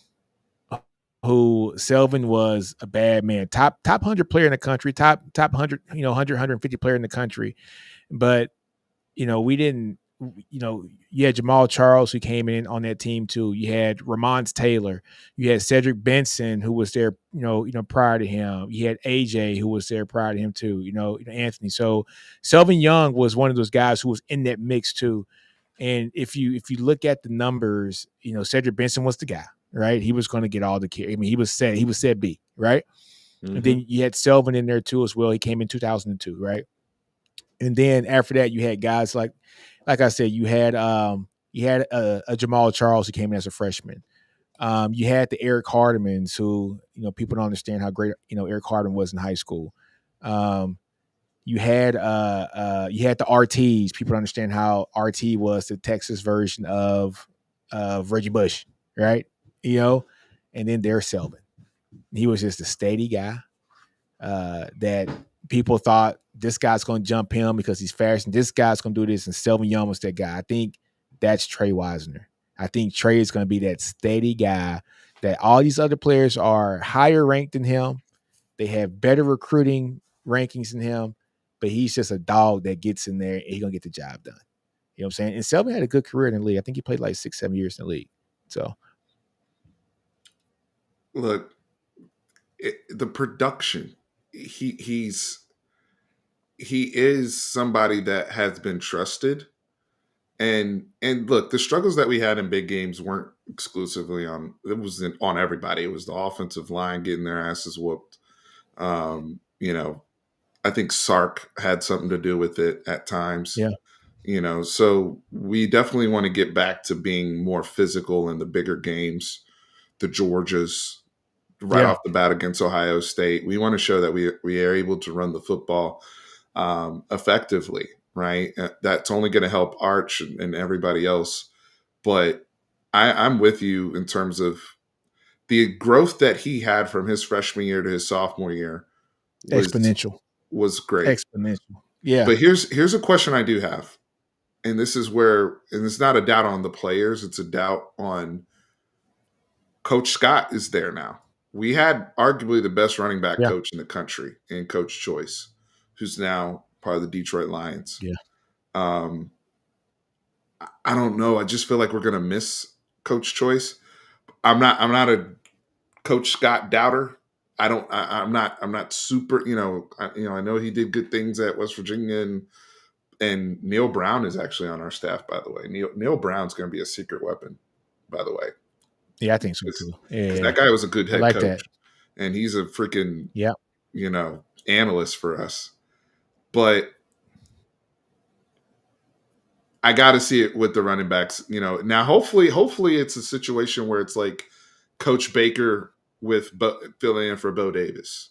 who Selvin was a bad man, top 100 player in the country, top 100, 150 player in the country. But, we didn't, you had Jamal Charles who came in on that team too. You had Ramon Taylor. You had Cedric Benson who was there, prior to him. You had AJ who was there prior to him too, Anthony. So Selvin Young was one of those guys who was in that mix too. And if you look at the numbers, Cedric Benson was the guy, right? He was going to get all the care. I mean, he was said B, right? And Mm-hmm. then you had Selvin in there too as well. He came in 2002, right? And then after that, you had guys like I said, you had a Jamal Charles who came in as a freshman. You had the Eric Hardemans who, people don't understand how great, Eric Hardeman was in high school. You had the RTs. People don't understand how RT was the Texas version of Reggie Bush, right? And then there's Selvin. He was just a steady guy that people thought this guy's going to jump him because he's fast, and this guy's going to do this. And Selvin Young was that guy. I think that's Trey Wisner. I think Trey is going to be that steady guy that all these other players are higher ranked than him. They have better recruiting rankings than him, but he's just a dog that gets in there and he's going to get the job done. You know what I'm saying? And Selvin had a good career in the league. I think he played like 6-7 years in the league. So, Look, the production. He is somebody that has been trusted. And look, the struggles that we had in big games weren't exclusively on. It was on everybody. It was the offensive line getting their asses whooped. I think Sark had something to do with it at times. yeah. So we definitely want to get back to being more physical in the bigger games, the Georgias, right Yeah. off the bat against Ohio State. We want to show that we are able to run the football effectively, right? That's only going to help Arch and everybody else. But I'm with you in terms of the growth that he had from his freshman year to his sophomore year was Exponential. was great. Exponential. Yeah. But here's a question I do have, and this is where, and it's not a doubt on the players, it's a doubt on Coach Scott is there now. We had arguably the best running back Yeah. coach in the country in Coach Choice, who's now part of the Detroit Lions. Yeah. Um, I don't know. I just feel like we're gonna miss Coach Choice. I'm not a Coach Scott doubter. I'm not super. I know he did good things at West Virginia, and Neil Brown is actually on our staff. By the way, Neil Brown's going to be a secret weapon. By the way, Yeah, I think so too. because Yeah. that guy was a good I head like coach, that. and he's a freaking Yeah. analyst for us. But I got to see it with the running backs. Now hopefully it's a situation where it's like Coach Baker with filling in for Bo Davis,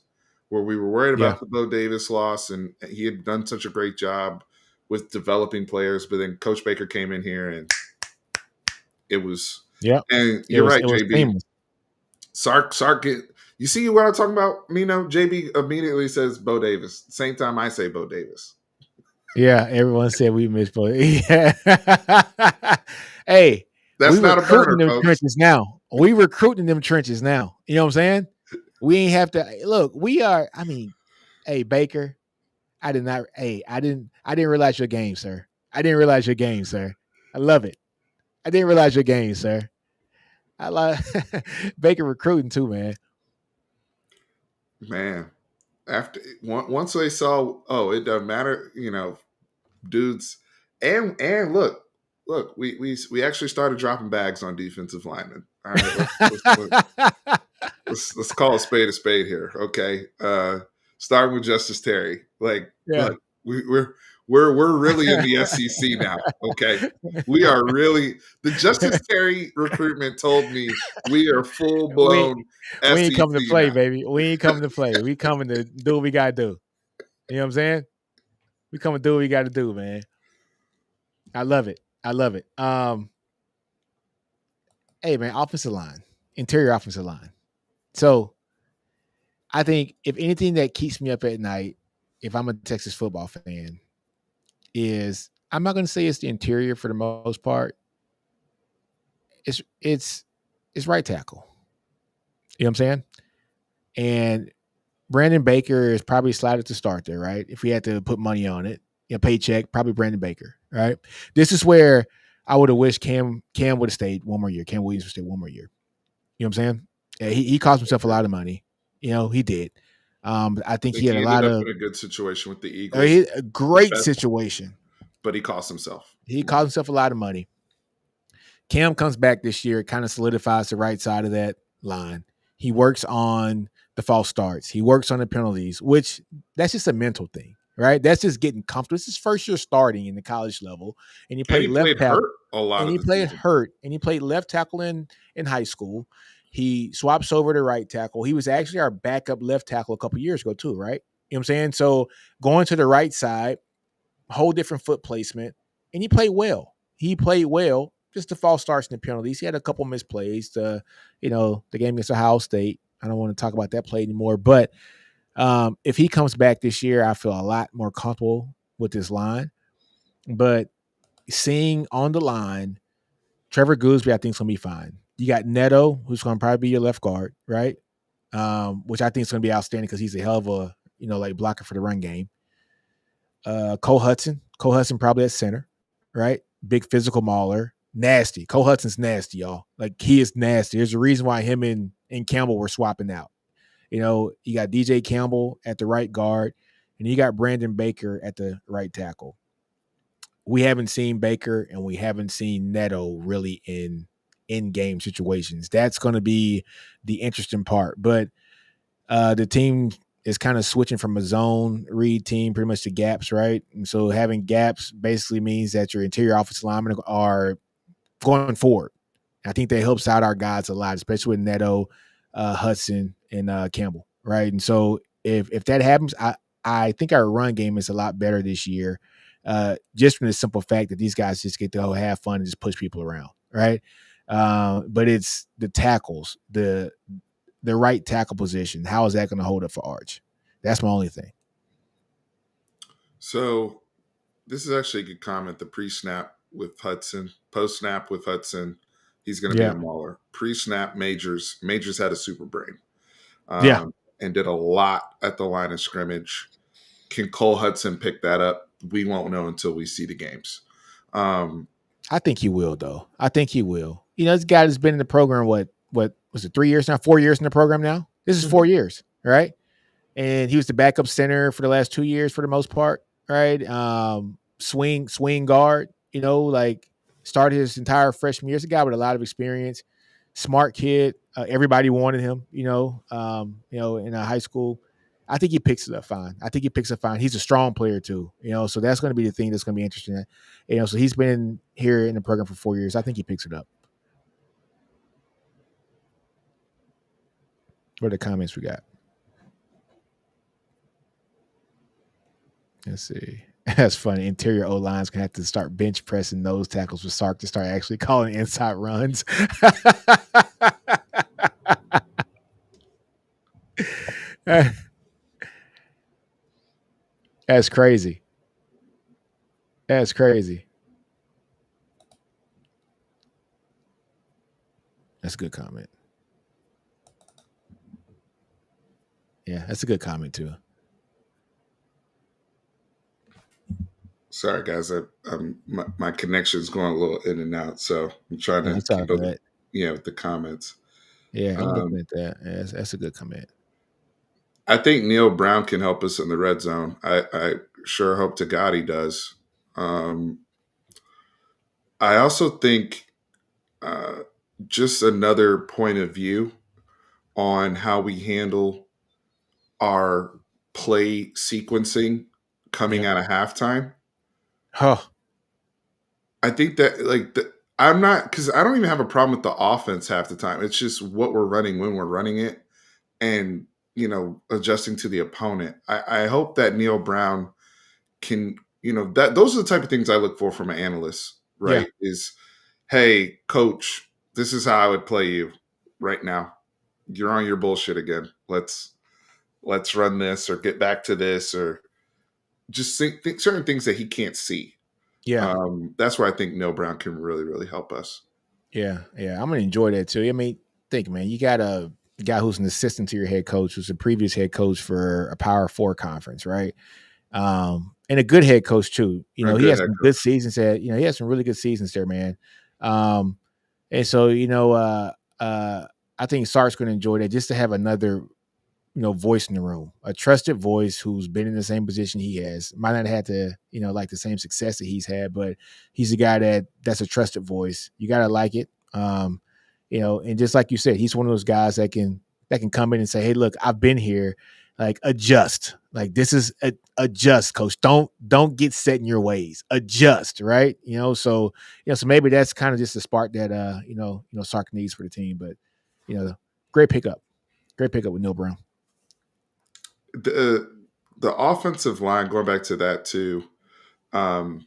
where we were worried Yeah. about the Bo Davis loss, and he had done such a great job with developing players, but then Coach Baker came in here and it was. Yeah. And It you're was right, it was JB. seamless. Sark. You see what I'm talking about, Nino? JB immediately says Bo Davis. Same time I say Bo Davis. Yeah, everyone said we missed both. Yeah. Hey, we That's not a recruiting burner, them folks. trenches now. We recruiting them trenches now. You know what I'm saying? We ain't have to look. We are. I mean, hey Baker, I did not. Hey, I didn't realize your game, sir. I didn't realize your game, sir. I love it. I didn't realize your game, sir. I like Baker recruiting too, man. Man, after once they saw, oh, it doesn't matter, dudes, and look, we actually started dropping bags on defensive linemen. All right, let's call a spade here, okay? Starting with Justice Terry. Like, Yeah. look, we're really in the SEC now, okay? We are really the Justice Terry recruitment told me we are full we blown we ain't SEC coming to play, now. baby. We ain't coming to play. We coming to do what we gotta do. You know what I'm saying? We coming to do what we gotta do, man. I love it. I love it. Hey man, offensive line, interior offensive line. So I think if anything that keeps me up at night, if I'm a Texas football fan, is I'm not going to say it's the interior for the most part. It's it's it's right tackle. You know what I'm saying? And Brandon Baker is probably slotted to start there, right? If we had to put money on it, paycheck, probably Brandon Baker, right? This is where I would have wished Cam would have stayed one more year. Cam Williams would stay one more year. You know what I'm saying? Yeah, he cost himself a lot of money. He did. I I think he think had he a ended lot up of in a good situation with the Eagles, a the great best, situation. but he cost himself. He cost himself a lot of money. Cam comes back this year, kind of solidifies the right side of that line. He works on the false starts. He works on the penalties, which that's just a mental thing, right? That's just getting comfortable. It's his first year starting in the college level, and he And played he left played tackle, hurt a lot and of he the played season. hurt, and he played left tackle in high school. He swaps over to right tackle. He was actually our backup left tackle a couple years ago too, right? You know what I'm saying? So going to the right side, whole different foot placement, and he played well. He played well. Just the false starts and the penalties. He had a couple misplays. The game against Ohio State. I don't want to talk about that play anymore. But if he comes back this year, I feel a lot more comfortable with this line. But seeing on the line, Trevor Gooseby, I think is gonna be fine. You got Neto, who's gonna probably be your left guard, right? Which I think is gonna be outstanding because he's a hell of a like blocker for the run game. Cole Hudson. Cole Hudson probably at center, right? Big physical mauler. Nasty. Cole Hudson's nasty, y'all. Like he is nasty. There's a reason why him and Campbell were swapping out. You got DJ Campbell at the right guard, and you got Brandon Baker at the right tackle. We haven't seen Baker and we haven't seen Neto really in game situations. That's going to be the interesting part. But the team is kind of switching from a zone read team pretty much to gaps, right? And so having gaps basically means that your interior offensive linemen are going forward. I think that helps out our guys a lot, especially with Neto, Hudson, and Campbell, right? And so if that happens, I think our run game is a lot better this year, just from the simple fact that these guys just get to go have fun and just push people around, right? But it's the tackles, the right tackle position. How is that going to hold up for Arch? That's my only thing. So this is actually a good comment. The pre-snap with Hudson, post-snap with Hudson, he's going to be Yeah. a mauler. Pre-snap Majors had a super brain, Yeah. and did a lot at the line of scrimmage. Can Cole Hudson pick that up? We won't know until we see the games. I think he will, though. I think he will. This guy has been in the program, what was it, 3 years now? 4 years in the program now? This is 4 years, right? And he was the backup center for the last 2 years for the most part, right? Swing guard, like started his entire freshman year. He's a guy with a lot of experience, smart kid. Everybody wanted him, in high school. I think he picks it up fine. He's a strong player too, so that's going to be the thing that's going to be interesting. So he's been here in the program for 4 years. I think he picks it up. What are the comments we got? Let's see. That's funny. Interior O line's gonna have to start bench pressing nose tackles with Sark to start actually calling inside runs. That's crazy. That's crazy. That's a good comment. Yeah, that's a good comment too. Sorry, guys. My connection's going a little in and out, so I'm trying No, to it's all keep up. good. With the comments. Yeah, I'm looking Um, at that. Yeah, that's a good comment. I think Neil Brown can help us in the red zone. I sure hope to God he does. Um, I also think uh, just another point of view on how we handle our play sequencing coming Yep. out of halftime. Oh, I think that I'm not, because I don't even have a problem with the offense half the time. It's just what we're running when we're running it, and adjusting to the opponent. I hope that Neil Brown can, that those are the type of things I look for from an analyst, yeah. right? Is, hey, coach, this is how I would play you right now. You're on your bullshit again. Let's run this or get back to this, or just think certain things that he can't see. Yeah. That's where I think Neil Brown can really, really help us. Yeah. Yeah. I'm gonna enjoy that too. I mean, think, man, you got a guy who's an assistant to your head coach, who's a previous head coach for a Power Four conference, right? And a good head coach too. You A know, he good has head some good coach. seasons. He has some really good seasons there, man. Um, and so uh, I think Sark's going to enjoy that just to have another voice in the room, a trusted voice who's been in the same position he has. Might not have had to, like the same success that he's had, but he's a guy that's a trusted voice. You gotta like it. And just like you said, he's one of those guys that can come in and say, "Hey, look, I've been here. Like, adjust. Like, this is adjust, coach. Don't get set in your ways. Adjust, right? So maybe that's kind of just a spark that Sark needs for the team. But you know, great pickup, great pickup with Neil Brown. The offensive line, going back to that too, um,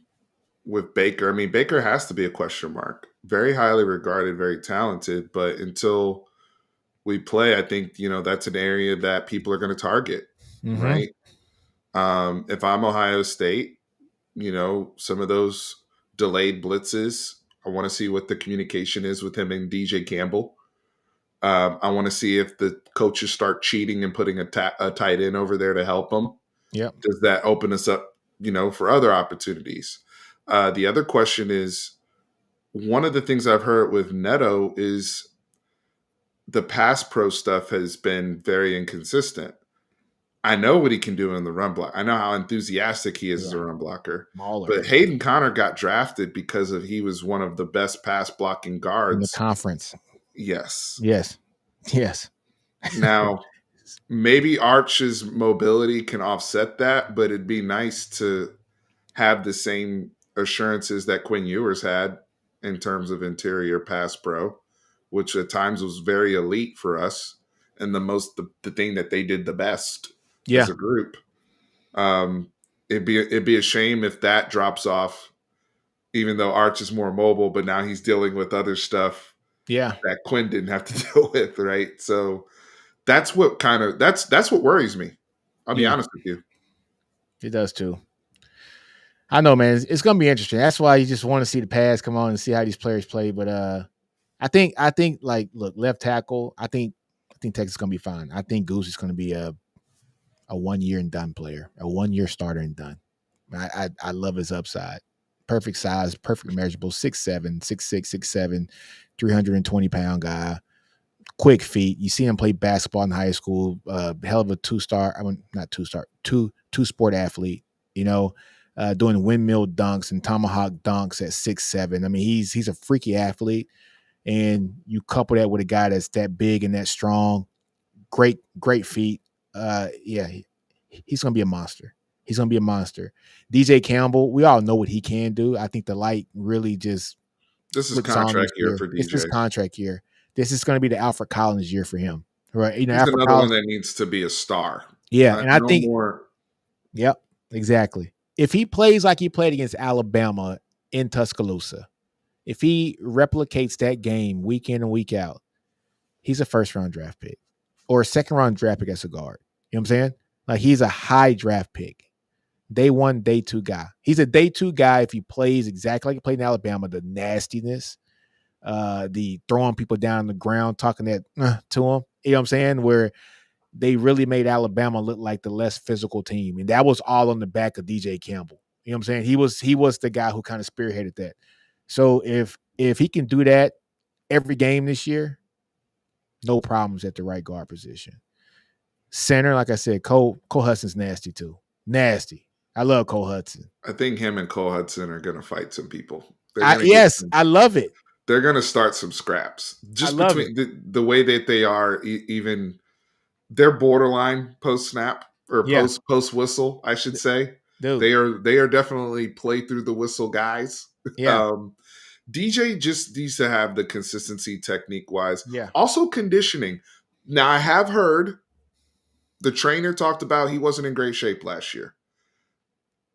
with Baker. I mean, Baker has to be a question mark. Very highly regarded, very talented, but until we play, I think that's an area that people are going to target, Mm-hmm. right? If I'm Ohio State, some of those delayed blitzes, I want to see what the communication is with him and DJ Campbell. I want to see if the coaches start cheating and putting a tight end over there to help them. Yep. Does that open us up, for other opportunities? The other question is, one of the things I've heard with Neto is the pass pro stuff has been very inconsistent. I know what he can do in the run block. I know how enthusiastic he is as a Yeah. run blocker. Mauler But Hayden Connor got drafted because he was one of the best pass blocking in the guards. conference. Yes. Yes. Yes. Now, maybe Arch's mobility can offset that, but it'd be nice to have the same assurances that Quinn Ewers had in terms of interior pass pro, which at times was very elite for us and the thing that they did the best as Yeah. a group. Um, it'd be a shame if that drops off, even though Arch is more mobile, but now he's dealing with other stuff Yeah. that Quinn didn't have to deal with, right? So that's what worries me. I'll be Yeah. honest with you. It does too. I know, man. It's gonna be interesting. That's why you just want to see the pass come on and see how these players play. But I think like look, left tackle. I think Texas is gonna be fine. I think Goose is gonna be a 1 year and done player, a 1 year starter and done. I love his upside. Perfect size, perfect measurable, 6'7", 6'6", 6'7", 320-pound guy. Quick feet. You see him play basketball in high school. Hell of a two-star. I mean, not two-star, two-sport athlete. You know, doing windmill dunks and tomahawk dunks at 6'7". I mean, he's a freaky athlete, and you couple that with a guy that's that big and that strong. Great feet. Yeah, he's gonna be a monster. He's gonna be a monster. DJ Campbell, we all know what he can do. I think the light really just This is flips on this contract year year. for It's his DJ. contract year. This is going to be the Alfred Collins year for him, right? He's Alfred another one Collins. that needs to be a star. Yeah, and I No think, more. yep, exactly. If he plays like he played against Alabama in Tuscaloosa, if he replicates that game week in and week out, he's a first round draft pick or a second round draft pick as a guard. You know what I'm saying? Like, he's a high draft pick. Day one, day two guy. He's a day two guy if he plays exactly like he played in Alabama. The nastiness, the throwing people down on the ground, talking that to him. You know what I'm saying? Where they really made Alabama look like the less physical team, and that was all on the back of DJ Campbell. You know what I'm saying? He was the guy who kind of spearheaded that. So if he can do that every game this year, no problems at the right guard position. Center, like I said, Cole Hudson's nasty too. Nasty. I love Cole Hudson. I think him and Cole Hudson are going to fight some people. They're I going to get yes, some. I love it. They're going to start some scraps I just love it. between the way that they are. Even they're borderline post snap or Yeah, post whistle, I should say. dude. They are definitely play through the whistle guys. Yeah, Um, DJ just needs to have the consistency technique wise. yeah. Also conditioning. Now I have heard the trainer talked about he wasn't in great shape last year.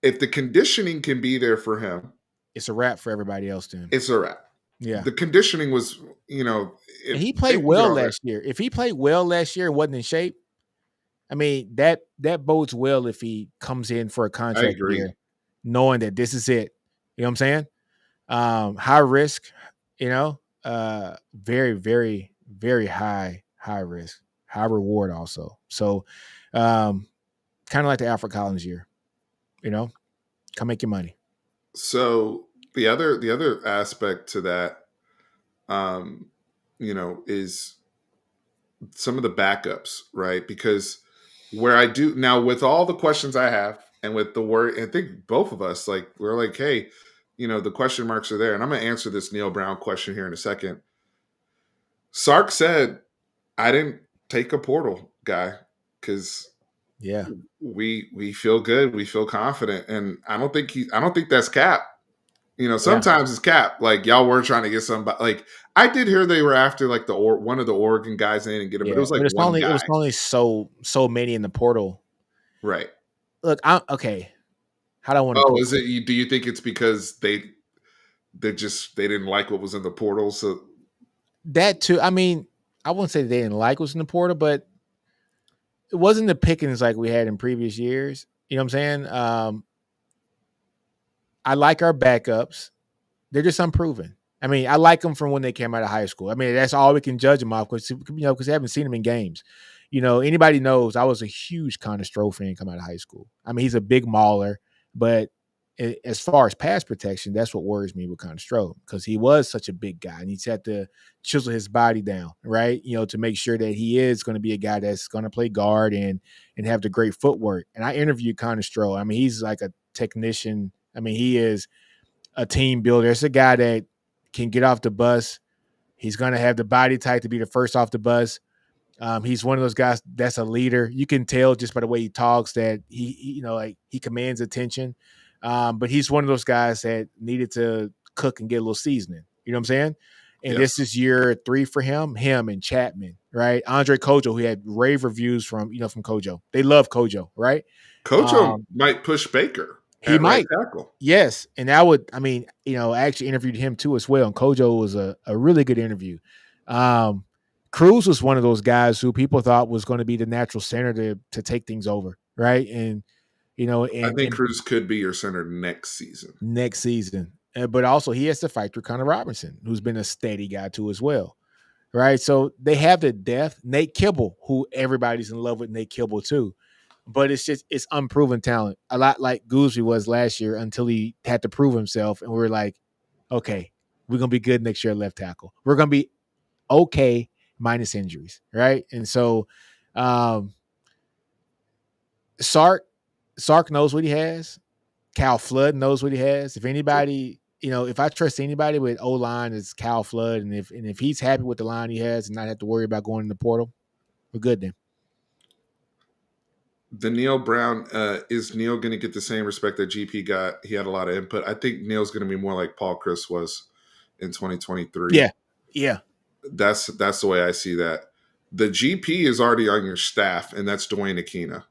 If the conditioning can be there for him, It's a wrap for everybody else then. it's a wrap. Yeah. The conditioning was, And if he played things are well all right. last year. If he played well last year and wasn't in shape, I mean, that bodes well if he comes in for a I contract agree. year, knowing that this is it. You know what I'm saying? High risk, very, very, very high risk, high reward also. So kind of like the Alfred Collins year, come make your money. So the other aspect to that, um, is some of the backups, right? Because where I do now with all the questions I have and with the word, I think both of us like we're like, hey, the question marks are there, and I'm going to answer this Neil Brown question here in a second. Sark said, "I didn't take a portal guy because Yeah, we feel good, we feel confident, and I don't think that's cap. yeah, Sometimes it's cap. Like y'all were trying to get somebody. Like I did hear they were after like one of the Oregon guys in and get him, but it yeah. was like But one it guy, was only so many in the portal. right? Look, I'm okay. How do I want to Oh, put is this? it? Do you think it's because they didn't like what was in the portal? So That too. I mean, I wouldn't say they didn't like what's in the portal, but it wasn't the pickings like we had in previous years. You know what I'm saying? I like our backups. They're just unproven. I mean, I like them from when they came out of high school. I mean, that's all we can judge them off because because I haven't seen them in games. Anybody knows I was a huge Connor Stroh fan come out of high school. I mean, he's a big mauler, but as far as pass protection, that's what worries me with Connor Stroh because he was such a big guy and he's had to chisel his body down, right? To make sure that he is going to be a guy that's going to play guard and have the great footwork. And I interviewed Connor Stroh. I mean, he's like a technician. I mean, he is a team builder. It's a guy that can get off the bus. He's going to have the body type to be the first off the bus. He's one of those guys that's a leader. You can tell just by the way he talks that like he commands attention. But he's one of those guys that needed to cook and get a little seasoning. You know what I'm saying? And this yes, is year 3 for him and Chapman, right? Andre Kojo, who had rave reviews from Kojo. They love Kojo, right? Kocho might push Baker He at right might. tackle. Yes. And I actually interviewed him too as well. And Kojo was a really good interview. Cruz was one of those guys who people thought was going to be the natural center to take things over. Right. And, I think and Cruz could be your center next season. next season. But also he has to fight through Connor Robinson, who's been a steady guy too as well. Right. So they have the depth. Nate Kibble, who everybody's in love with Nate Kibble too. But it's unproven talent. A lot like Gooseby was last year until he had to prove himself. And we were like, okay, we're gonna be good next year at left tackle. We're gonna be okay minus injuries, right? And so Sark knows what he has. Cal Flood knows what he has. If anybody, if I trust anybody with O line, it's Cal Flood. And if he's happy with the line he has and not have to worry about going in the portal, we're good then. The Neil Brown, is Neil going to get the same respect that GP got? He had a lot of input. I think Neil's going to be more like Paul Chris was in 2023. Yeah. Yeah. That's the way I see that. The GP is already on your staff, and that's Dwayne Aquina. Yeah.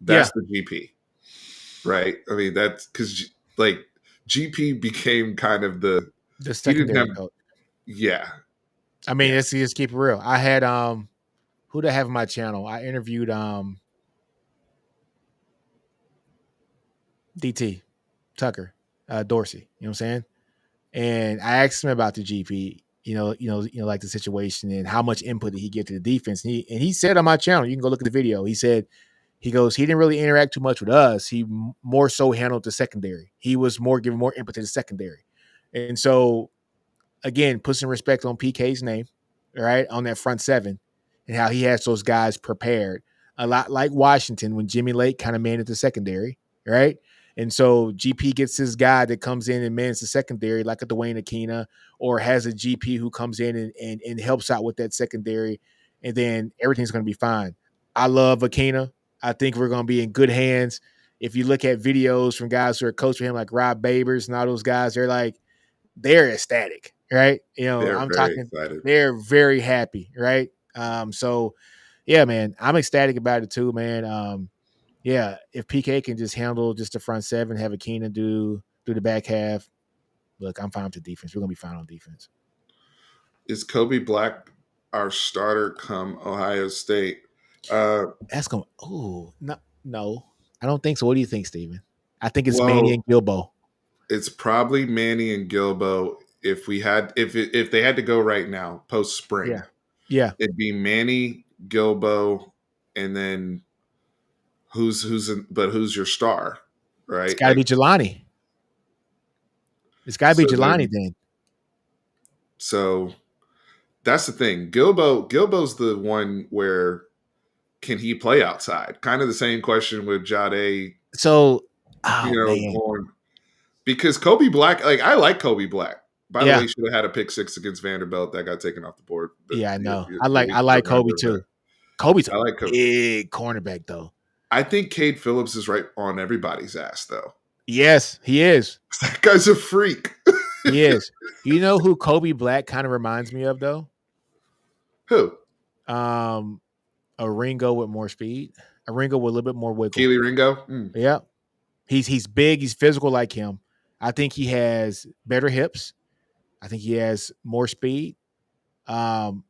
That's the GP, right? I mean, that's because like GP became kind of The he didn't have secondary coach. yeah I mean, yeah. let's just keep it real. I had who did I have on my channel? I interviewed DT Tucker, Dorsey. You know what I'm saying? And I asked him about the GP. Like the situation and how much input did he get to the defense. And he said on my channel, you can go look at the video. He said He goes, he didn't really interact too much with us. He more so handled the secondary. He was more giving more input to the secondary. And so, again, put some respect on PK's name, right, on that front seven and how he has those guys prepared. A lot like Washington when Jimmy Lake kind of manned the secondary, right? And so GP gets his guy that comes in and mans the secondary, like a Dwayne Akina, or has a GP who comes in and helps out with that secondary, and then everything's going to be fine. I love Akina. I think we're going to be in good hands. If you look at videos from guys who are coaching him, like Rob Babers and all those guys, they're ecstatic, right? They're I'm very talking, excited. they're very happy, right? So yeah, man, I'm ecstatic about it too, man. Yeah, if PK can just handle just the front seven, have a Keenan do the back half. Look, I'm fine with the defense. We're gonna be fine on defense. Is Kobe Black our starter come Ohio State? Uh, That's going. Oh, no, I don't think so. What do you think, Steven? I think it's Manny and well, Gilbo. it's probably Manny and Gilbo. If they had to go right now, post spring, Yeah, yeah. it'd be Manny, Gilbo, and then who's your star, It's right? got to be Jelani. It's got to be So Jelani then, then. so that's the thing. Gilbo's the one where can he play outside? Kind of the same question with Jade, So, oh man, going because Kobe Black, like I like Kobe Black. By the way, yeah, he should have had a pick six against Vanderbilt that got taken off the board. But yeah. I know. we I can like Kobe remember that. too. Kobe's a I like Kobe. big cornerback though. I think Cade Phillips is right on everybody's ass though. Yes, he is. That guy's a freak. He is. You know who Kobe Black kind of reminds me of though? Who? Um, a Ringo with more speed, a Ringo with a little bit more wiggle. Keely Ringo? Mm. Yeah, he's big, he's physical like him. I think he has better hips. I think he has more speed. Um,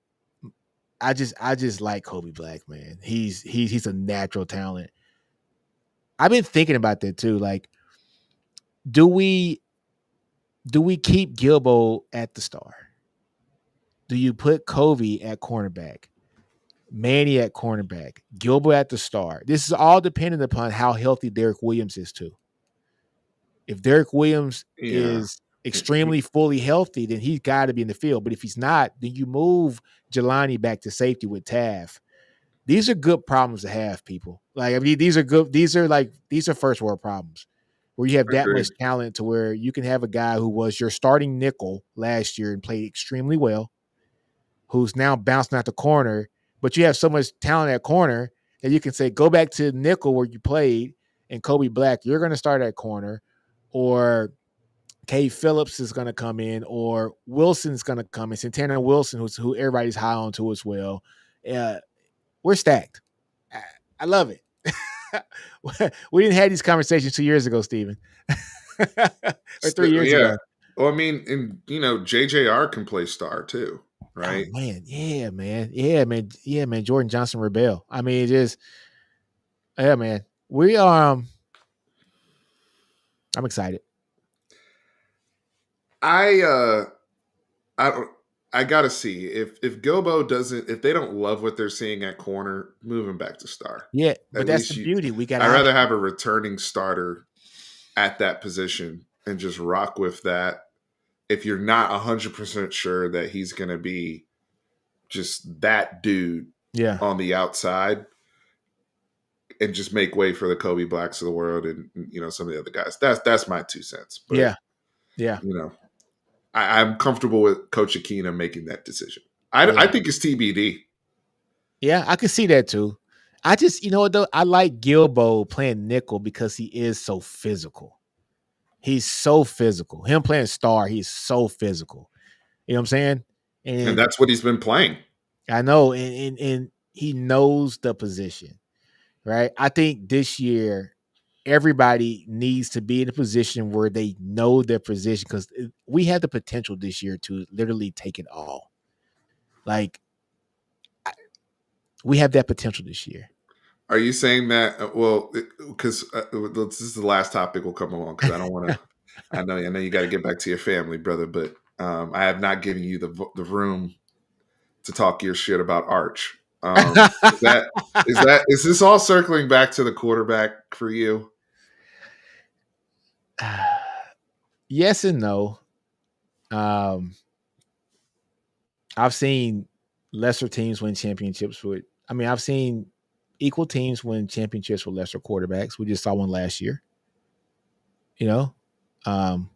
I just like Kobe Black, man. He's a natural talent. I've been thinking about that too. Like, do we keep Gilbo at the star? Do you put Kobe at cornerback? Manny at cornerback, Gilbert at the star. This is all dependent upon how healthy Derek Williams is too. If Derek Williams Yeah. is extremely fully healthy, then he's got to be in the field. But if he's not, then you move Jelani back to safety with Tav. These are good problems to have, people. Like, I mean, these are good. These are first world problems where you have that Agreed. much talent to where you can have a guy who was your starting nickel last year and played extremely well, who's now bouncing out the corner, but you have so much talent at corner that you can say, go back to nickel where you played, and Kobe Black, you're going to start at corner, or Kay Phillips is going to come in, or Wilson's going to come in, Santana Wilson, who everybody's high on to as well. Uh, we're stacked. I love it. We didn't have these conversations 2 years ago, Steven. Or 3 years Yeah. ago. Well, I mean, and JJR can play star too, Oh right? man, yeah, man, yeah, man, yeah, man. Jordan Johnson Rebel. I mean, it just, yeah, man. We are. I'm excited. I I don't I gotta see if Gilbo doesn't if they don't love what they're seeing at corner, move him back to star. Yeah, but At that's least the you beauty. We got I'd rather options. have a returning starter at that position and just rock with that. If you're not 100% sure that he's gonna be just that dude Yeah, on the outside and just make way for the Kobe Blacks of the world and some of the other guys. That's my 2 cents. But yeah, yeah, you know, I'm comfortable with Coach Aquino making that decision. I yeah, think it's TBD. yeah. I can see that too. I just, you know what though, I like Gilbo playing nickel because he is so physical. He's so physical. Him playing star, he's so physical. You know what I'm saying? And And that's what he's been playing. I know, and he knows the position, right? I think this year everybody needs to be in a position where they know their position because we have the potential this year to literally take it all. Like, we have that potential this year. Are you saying that? Well, because this is the last topic will come along because I don't want to. I know you got to get back to your family, brother. But I have not given you the room to talk your shit about Arch. Is this all circling back to the quarterback for you? Yes and no. Um, I've seen lesser teams win championships with. I mean, I've seen equal teams win championships with lesser quarterbacks. We just saw one last year. You know, um,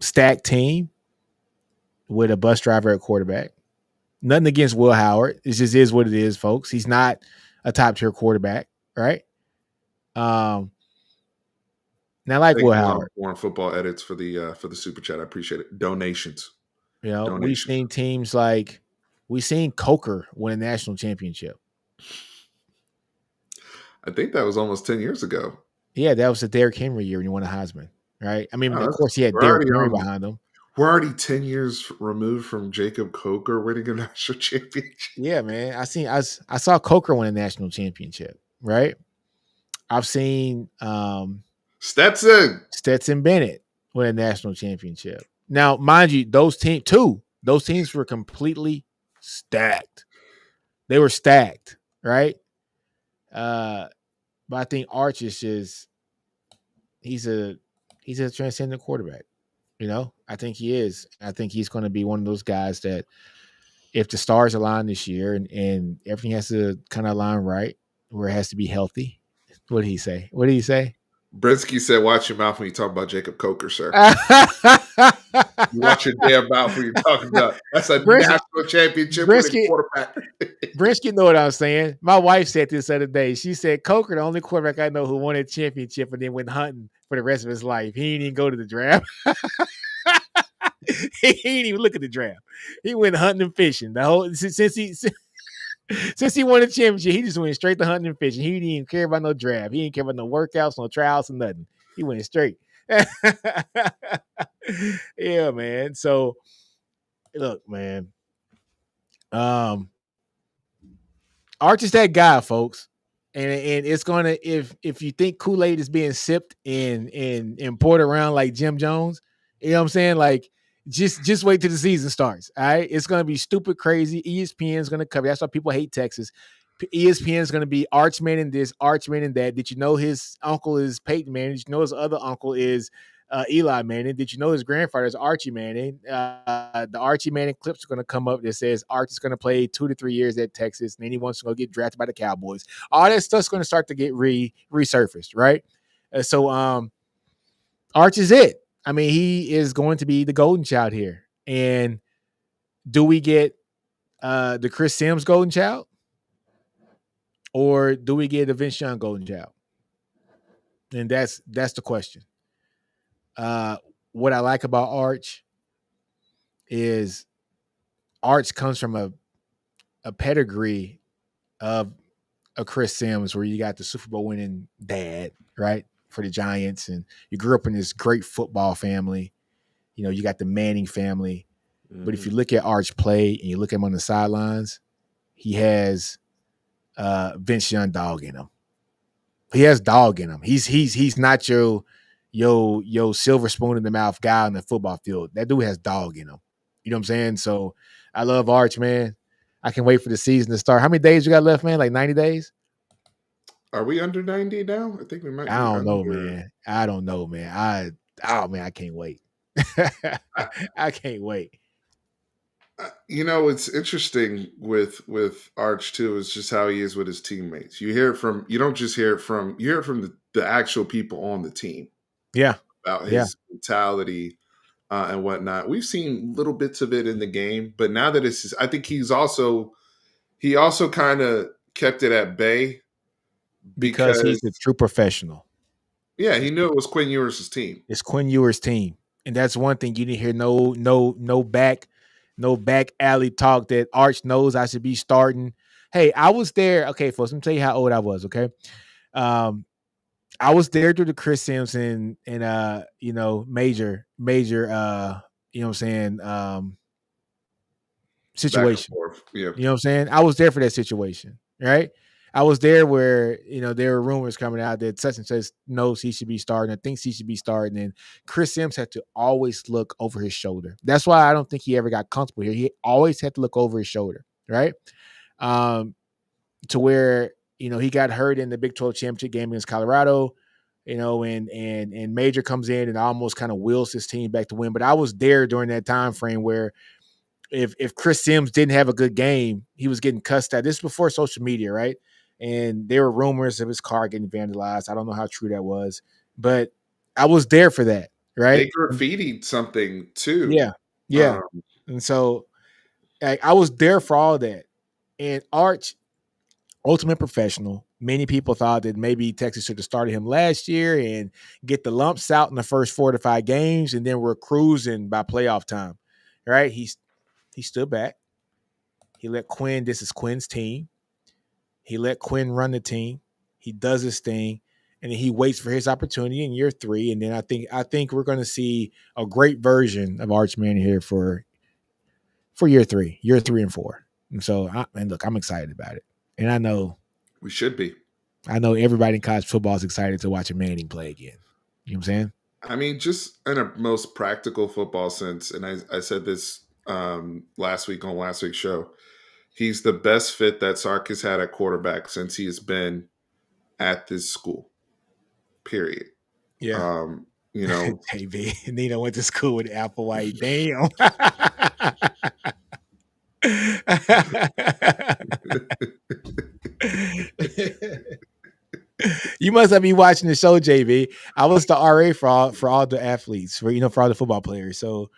stacked team with a bus driver at quarterback. Nothing against Will Howard. It just is what it is, folks. He's not a top tier quarterback, right? Now, like Thank Will you, Howard, Warren Football Edits for the super chat. I appreciate it. Donations, we've donations. seen teams like we've seen Coker win a national championship. I think that was almost 10 years ago. Yeah, that was the Derrick Henry year when he won a Heisman, right? I mean, Oh, of course, he had we're Derrick already Henry on. behind him. We're already 10 years removed from Jacob Coker winning a national championship. Yeah, man. I saw Coker win a national championship, right? I've seen Stetson. Stetson Bennett win a national championship. Now, mind you, those teams were completely stacked. They were stacked, right? But I think Arch is just he's a he's a transcendent quarterback. I think he is. I think he's going to be one of those guys that if the stars align this year and everything has to kind of align right, where it has to be healthy. What did he say? What did he say? Brinsky said, "Watch your mouth when you talk about Jacob Coker, sir. You watch your damn mouth when you're talking about that's a national championship winning Brisky, quarterback." Brisky know what I'm saying. My wife said this the other day. She said Coker, the only quarterback I know who won a championship and then went hunting for the rest of his life. He didn't even go to the draft. He didn't even look at the draft. He went hunting and fishing. The whole since he won the championship, he just went straight to hunting and fishing. He didn't even care about no draft. He didn't care about no workouts, no trials, or nothing. He went straight. Yeah, man. So look, man. Um, Arch is that guy, folks. And it's gonna if you think Kool-Aid is being sipped and poured around like Jim Jones, you know what I'm saying? Like just wait till the season starts. All right. It's gonna be stupid crazy. ESPN is gonna cover. That's why people hate Texas. ESPN is gonna be Archman in this, Archman in that. Did you know his uncle is Peyton Manning? Did you know his other uncle is Eli Manning? Did you know his grandfather is Archie Manning? The Archie Manning clips are going to come up that says Arch is going to play 2 to 3 years at Texas, and then he wants to go get drafted by the Cowboys. All that stuff's going to start to get resurfaced, right? So Arch is it. I mean, he is going to be the golden child here. And do we get the Chris Sims golden child, or do we get the Vince Young golden child? And that's the question. What I like about Arch is Arch comes from a pedigree of a Chris Sims where you got the Super Bowl winning dad, right? For the Giants. And you grew up in this great football family. You got the Manning family. Mm-hmm. But if you look at Arch play and you look at him on the sidelines, he has Vince Young dog in him. He has dog in him. He's not your silver spoon in the mouth guy on the football field. That dude has dog in him. You know what I'm saying? So I love Arch, man. I can wait for the season to start. How many days you got left, man? Like 90 days? Are we under 90 now? I think we might I be don't under. know, man. I don't know, man. I can't wait. I can't wait. It's interesting with Arch too, is just how he is with his teammates. You don't just hear it from the actual people on the team. Yeah. About his mentality and whatnot. We've seen little bits of it in the game, but now that I think he also kind of kept it at bay because he's a true professional. Yeah, he knew it was Quinn Ewers' team. It's Quinn Ewers' team, and that's one thing you didn't hear. No back alley talk that Arch knows I should be starting. Hey, I was there. Okay, folks, let me tell you how old I was. Okay, I was there through the Chris Sims and major you know what I'm saying situation. Yeah. You know what I'm saying? I was there for that situation, right? I was there where, there were rumors coming out that such and such knows he should be starting or thinks he should be starting. And Chris Sims had to always look over his shoulder. That's why I don't think he ever got comfortable here. He always had to look over his shoulder, right? to where he got hurt in the Big 12 championship game against Colorado. And Major comes in and almost kind of wills his team back to win. But I was there during that time frame where if Chris Sims didn't have a good game, he was getting cussed at. This is before social media, right? And there were rumors of his car getting vandalized. I don't know how true that was, but I was there for that, They right? graffitied something too. Yeah, yeah. Um, And so I was there for all that. And Arch, ultimate professional. Many people thought that maybe Texas should have started him last year and get the lumps out in the first 4 to 5 games, and then we're cruising by playoff time, right? He stood back. He let Quinn. This is Quinn's team. He let Quinn run the team. He does his thing, and then he waits for his opportunity in year 3. And then I think we're going to see a great version of Arch Manning here for year 3 and 4. And so, and look, I'm excited about it, and we should be. I know everybody in college football is excited to watch a Manning play again. You know what I'm saying? I mean, just in a most practical football sense, and I said this last week on last week's show. He's the best fit that Sark has had at quarterback since he has been at this school. Period. Yeah. Um, you know, JV. Nino went to school with Applewhite. Damn. You must have been watching the show, JV. I was the RA for all the athletes, for all the football players. So,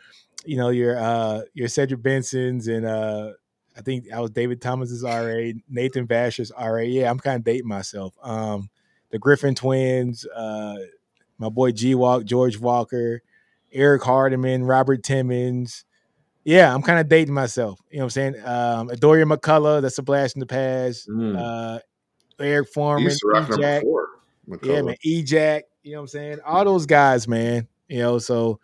your Cedric Benson's and I think I was David Thomas's RA, Nathan Vasher's RA. Yeah, I'm kind of dating myself. The Griffin twins, my boy G Walk, George Walker, Eric Hardiman, Robert Timmons. Yeah, I'm kind of dating myself. You know what I'm saying? Dorian McCullough, that's a blast in the past. mm, Eric he used Foreman, to rock number E-Jack. 4, Yeah, McCullough. man. E-Jack. You know what I'm saying? All those guys, man. So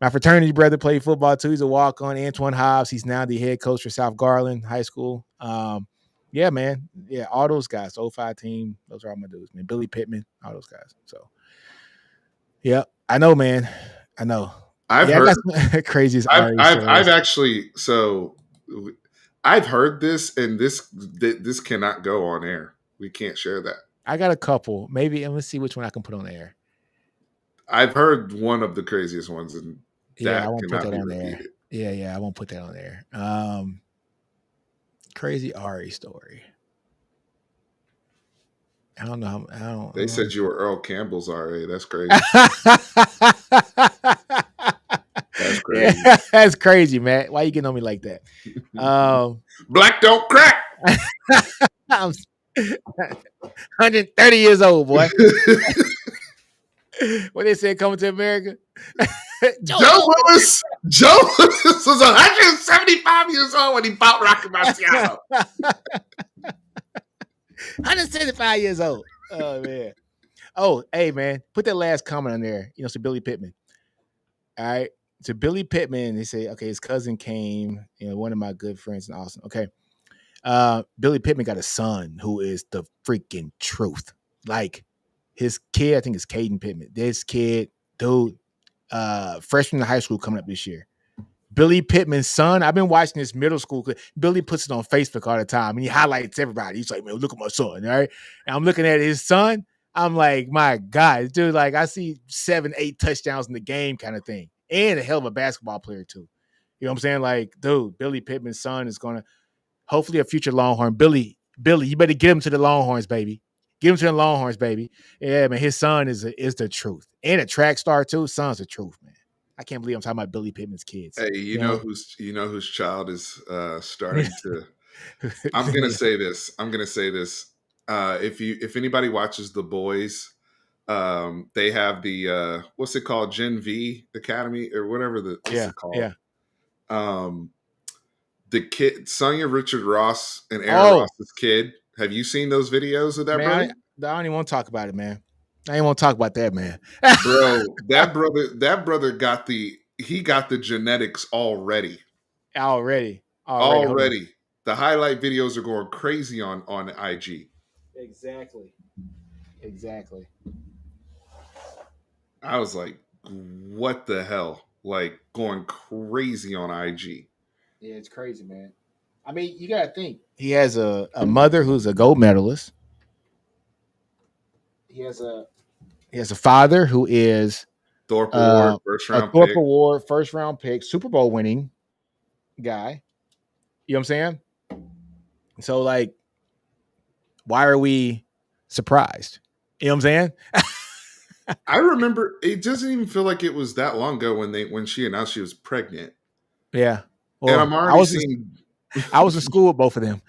my fraternity brother played football too. He's a walk-on. Antoine Hobbs. He's now the head coach for South Garland High School. Yeah, man. Yeah, all those guys. The 05 team. Those are all my dudes, man. Billy Pittman, all those guys. So, yeah, I know, man. I know. I've Yeah, I heard. got some craziest I've RA I've I've stories. actually so I've heard this, and this cannot go on air. We can't share that. I got a couple. Maybe, and let's see which one I can put on air. I've heard one of the craziest ones, and Yeah, I that won't put cannot that be on there. repeated. Yeah, I won't put that on there. Crazy RA story. I don't know. I They don't. said you were Earl Campbell's RA. That's crazy. That's Yeah, crazy. that's crazy, man. Why you getting on me like that? Black don't crack. I'm 130 years old, boy. What they said coming to America? Joe Joe Louis, Louis. Joe Louis was 175 years old when he fought Rocky Marciano. 175 years old. Oh man. Oh, hey man, put that last comment on there. So Billy Pittman. All right. To Billy Pittman, they say, okay, his cousin came, one of my good friends in Austin. Okay. Billy Pittman got a son who is the freaking truth. Like his kid, I think it's Caden Pittman. This kid, dude, freshman in high school coming up this year. Billy Pittman's son. I've been watching this middle school. Billy puts it on Facebook all the time, and he highlights everybody. He's like, "Man, look at my son." All right, and I'm looking at his son. I'm like, my God, dude! Like, I see 7, 8 touchdowns in the game, kind of thing, and a hell of a basketball player too. You know what I'm saying? Like, dude, Billy Pittman's son is gonna hopefully a future Longhorn. Billy, you better get him to the Longhorns, baby. Get him to the Longhorns, baby. Yeah, man. His son is the truth, and a track star too. Son's the truth, man. I can't believe I'm talking about Billy Pittman's kids. Hey, You know, you know whose child is starting to. I'm gonna say this. I'm gonna say this. If anybody watches The Boys, they have the what's it called, Gen V Academy or whatever what's yeah, it called? yeah. Um, the kid, Sonia Richard Ross and Aaron Oh Ross's kid. Have you seen those videos of that man, brother? I don't even want to talk about it, man. I ain't want to talk about that, man. Bro, that brother got the genetics already. Already. Hold on. Already. The highlight videos are going crazy on IG. Exactly. Exactly. I was like, what the hell? Like going crazy on IG. Yeah, it's crazy, man. I mean, you gotta think. He has a mother who's a gold medalist. He has a father who is Thorpe Award, first a round Thorpe pick. Award first round pick, Super Bowl winning guy. You know what I'm saying? So like, why are we surprised? You know what I'm saying? I remember it doesn't even feel like it was that long ago when she announced she was pregnant, Yeah. and Well, I'm already seeing. I was in school with both of them.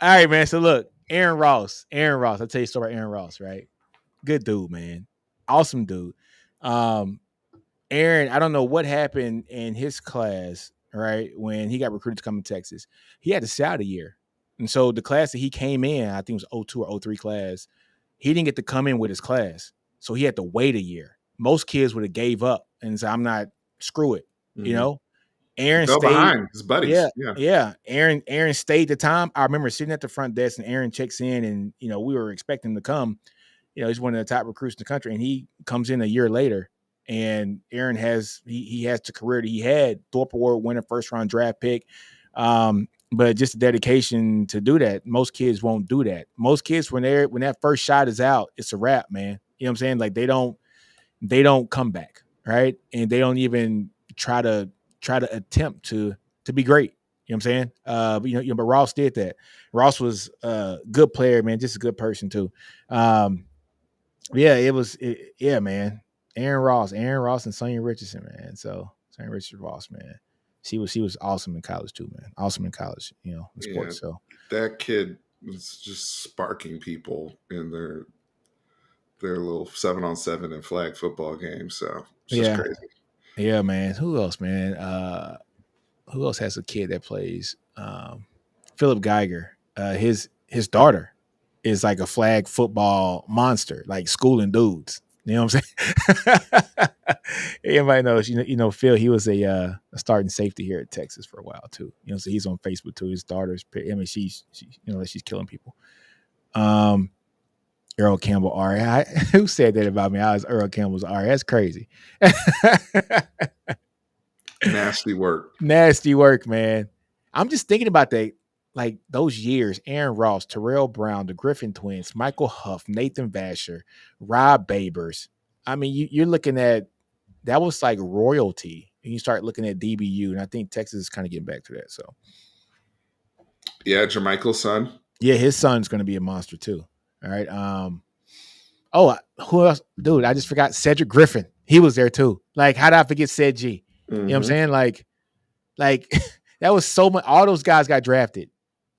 All right, man. So look, Aaron Ross. Aaron Ross. I'll tell you a story about Aaron Ross, right? Good dude, man. Awesome dude. Um, Aaron, I don't know what happened in his class, right? When he got recruited to come to Texas. He had to sit out a year. And so the class that he came in, I think it was '02 or '03 class, he didn't get to come in with his class. So he had to wait a year. Most kids would have gave up and said, I'm not, screw it. You Mhm. know? He Aaron fell stayed. behind his Yeah, buddies. Yeah. yeah. Aaron stayed the time. I remember sitting at the front desk and Aaron checks in and we were expecting him to come. He's one of the top recruits in the country, and he comes in a year later. And Aaron has he has the career that he had, Thorpe Award winner, first round draft pick. But just the dedication to do that, most kids won't do that. Most kids when that first shot is out, it's a wrap, man. You know what I'm saying? Like they don't come back, right? And they don't even try to attempt to be great. You know what I'm saying? But Ross did that. Ross was a good player, man, just a good person too. Yeah, yeah, man. Aaron Ross, and Sonia Richardson, man. So Sonia Richardson Ross, man. She was awesome in college too, man. Awesome in college, in Yeah. sports. So That kid was just sparking people in their little 7-on-7 and flag football games. So it's just yeah, crazy. yeah, man. Who else, man? Who else has a kid that plays? Philip Geiger. His daughter is like a flag football monster, like schooling dudes. You know what I'm saying? Everybody knows, Phil. He was a starting safety here at Texas for a while too. So he's on Facebook too. His daughter's, I mean, she's killing people. Earl Campbell Ari. Who said that about me? I was Earl Campbell's Ari. That's crazy. Nasty work. Nasty work, man. I'm just thinking about that, like those years: Aaron Ross, Terrell Brown, the Griffin twins, Michael Huff, Nathan Vasher, Rob Babers. I mean, you're looking at that was like royalty. And you start looking at DBU, and I think Texas is kind of getting back to that. So Yeah, Jermichael's son. yeah, his son's going to be a monster too. All right. Oh, who else? Dude, I just forgot Cedric Griffin. He was there too. Like, how did I forget Ced G? You know what I'm Mm-hmm. saying? Like that was so much. All those guys got drafted,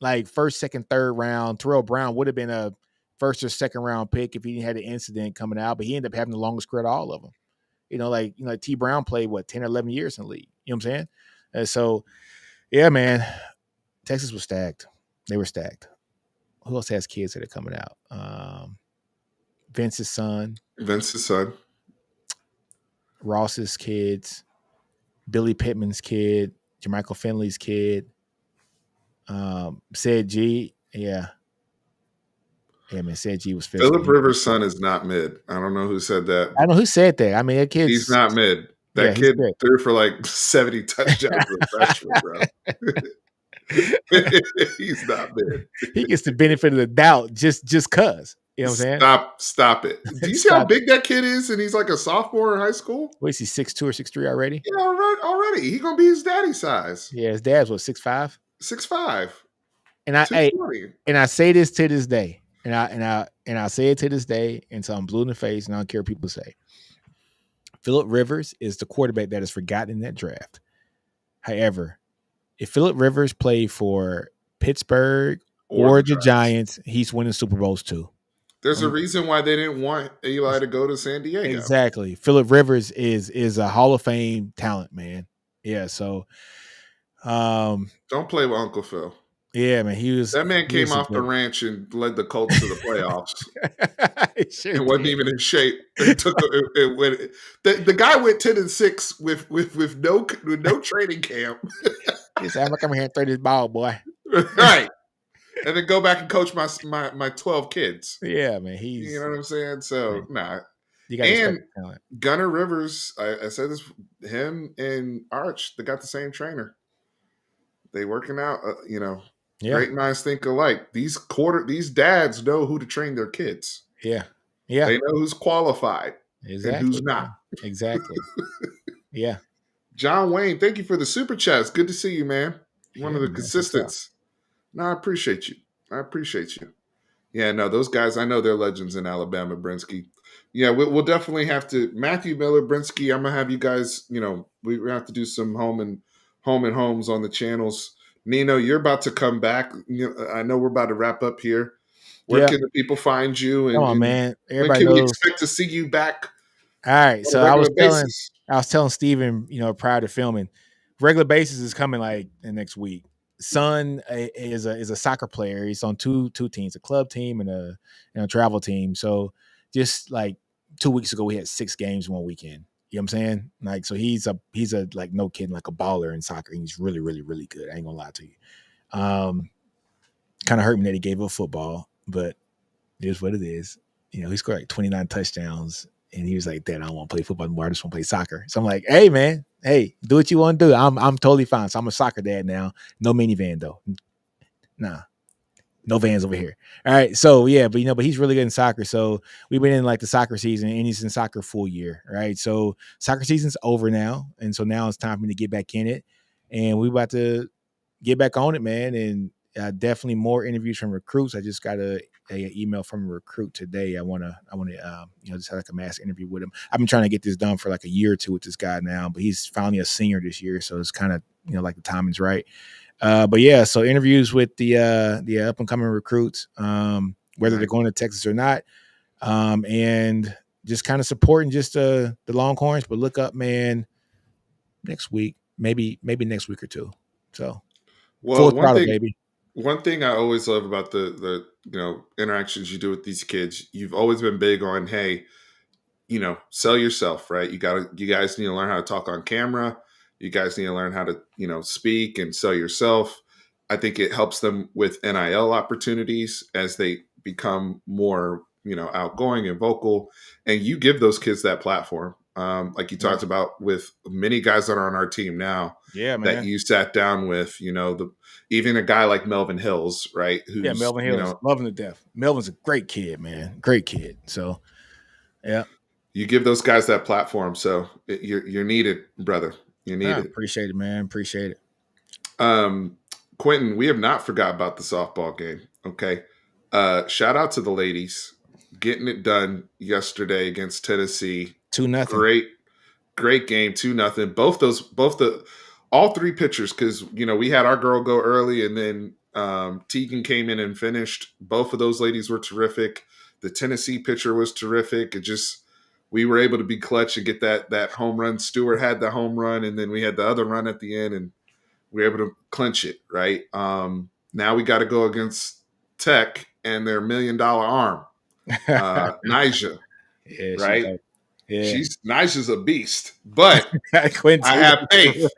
like first, second, third round. Terrell Brown would have been a first or second round pick if he had an incident coming out, but he ended up having the longest career of all of them. T. Brown played what 10 or 11 years in the league. You know what I'm saying? So yeah, man, Texas was stacked. They were stacked. Who else has kids that are coming out? Vince's son, Vince's son. Ross's kids, Billy Pittman's kid, Jermichael Finley's kid. Said G, yeah, man. Said G was Philip physically. Rivers' son is not mid. I don't know who said that. I don't know who said that. I mean, that He's kid's not mid. yeah, That he's kid good. threw for like 70 touchdowns as a freshman, bro. He's not mid. He gets the benefit of the doubt just cause. You know what I'm Stop it. Do saying? you see how Stop. big that kid is? And he's like a sophomore in high school? What is he, 6'2" or 6'3" already? Yeah, already. He gonna be his daddy size. Yeah, his dad's what, 6'5"? 6'5", And I 220. and I say this to this day. And I say it to this day until I'm blue in the face and I don't care what people say. Philip Rivers is the quarterback that is forgotten in that draft. However, if Philip Rivers played for Pittsburgh Or or the the Giants. Giants, he's winning Super Bowls too. There's a reason why they didn't want Eli to go to San Diego. Exactly. Philip Rivers is a Hall of Fame talent, man. Yeah. So, Don't play with Uncle Phil. yeah, man, That man he came was a off the good. ranch and led the Colts to the playoffs. He sure And wasn't did. even in shape. The guy went 10-6 with no training camp. He said, "I'm gonna come here and throw this ball, boy." Right. And then go back and coach my 12 kids. Yeah, man. You He's know what I'm saying? So, man. nah. You got to respect And the talent. Gunnar Rivers, I said this, him and Arch, they got the same trainer. They working out, Yeah, great minds think alike. These dads know who to train their kids. yeah, yeah. They know who's qualified and who's Exactly, not. man. Exactly. Yeah, John Wayne, thank you for the super chats. Good to see you, man. One yeah, of the man. That's what's up. consistents. No, I appreciate you. I appreciate you. Yeah, no, those guys, I know they're legends in Alabama, Brinsky. Yeah, we'll definitely have to. Matthew Miller, Brinsky, I'm gonna have you guys. We have to do some home and homes on the channels. Nino, you're about to come back. I know we're about to wrap up here. Where Yeah. can the people find you, Come and, on, and man. when Everybody can we knows. expect to see you back All right. on So a regular basis? I was telling Steven, prior to filming, regular basis is coming like the next week. Son is a soccer player. He's on two teams, a club team and a travel team. So just like 2 weeks ago, we had 6 games one weekend. You know what I'm saying? Like, so he's a like no kidding, like a baller in soccer. He's really, really, really good. I ain't gonna lie to you. Um, Kind of hurt me that he gave up football, but it is what it is. He scored like 29 touchdowns, and he was like, "Dad, I don't want to play football anymore. I just want to play soccer." So I'm like, "Hey, man, hey, do what you want to do. I'm totally fine." So I'm a soccer dad now. No minivan though. Nah, no vans over here. All right. So yeah, but he's really good in soccer. So we've been in like the soccer season, and he's in soccer full year. Right. So soccer season's over now, and so now it's time for me to get back in it, and we about to get back on it, man. And definitely more interviews from recruits. I just got a email from a recruit today. I want to just have like a mass interview with him. I've been trying to get this done for like a year or two with this guy now, but he's finally a senior this year, so it's kind of like the timing's right. But yeah, so interviews with the up and coming recruits, whether they're Nice. going to Texas or not, and just kind of supporting just the Longhorns. But look up, man, next week, maybe next week or two. So full Well, throttle, baby. one thing I always love about the interactions you do with these kids, you've always been big on, hey, sell yourself, right? You guys need to learn how to talk on camera. You guys need to learn how to, speak and sell yourself. I think it helps them with NIL opportunities as they become more, outgoing and vocal. And you give those kids that platform. Like you Yeah. talked about with many guys that are on our team now Yeah, that man. you sat down with, even a guy like Melvin Hills, right? Yeah, Who's, Melvin Hills. Love him to death. Melvin's a great kid, man. Great kid. So yeah. you give those guys that platform. So you're needed, brother. You're I needed. appreciate it, man. Appreciate it. Um, Quentin, we have not forgot about the softball game. Okay. Shout out to the ladies getting it done yesterday against Tennessee. 2-0. Great, great game. 2-0. All three pitchers, because we had our girl go early, and then Tegan came in and finished. Both of those ladies were terrific. The Tennessee pitcher was terrific. It just we were able to be clutch and get that home run. Stewart had the home run, and then we had the other run at the end, and we were able to clinch it, right? Now we got to go against Tech and their $1 million arm, Nija, Yeah, she right? dope. Yeah. Nija's a beast, but Quentin I said have faith.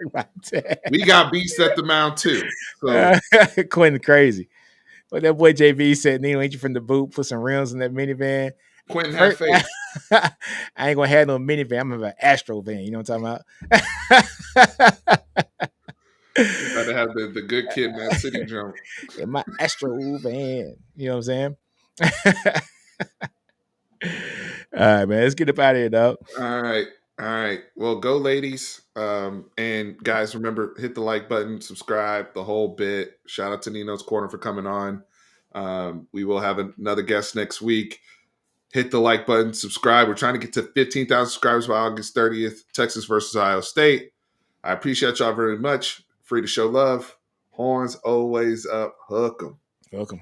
We got beasts at the mound too. So Quentin crazy. But that boy JB said, Nino, ain't you from the boot? Put some rims in that minivan. Quentin, have First, faith. I ain't gonna have no minivan. I'm gonna have an Astro van. You know what I'm talking about? You got to have the good kid, man, city jump. Yeah, my Astro van. You know what I'm saying? All right, man. Let's get up out of here, dog. All right. All right. Well, go, ladies. And guys, remember, hit the like button, subscribe, the whole bit. Shout out to Nino's Corner for coming on. We will have another guest next week. Hit the like button, subscribe. We're trying to get to 15,000 subscribers by August 30th, Texas versus Ohio State. I appreciate y'all very much. Free to show love. Horns always up. Hook 'em. Welcome.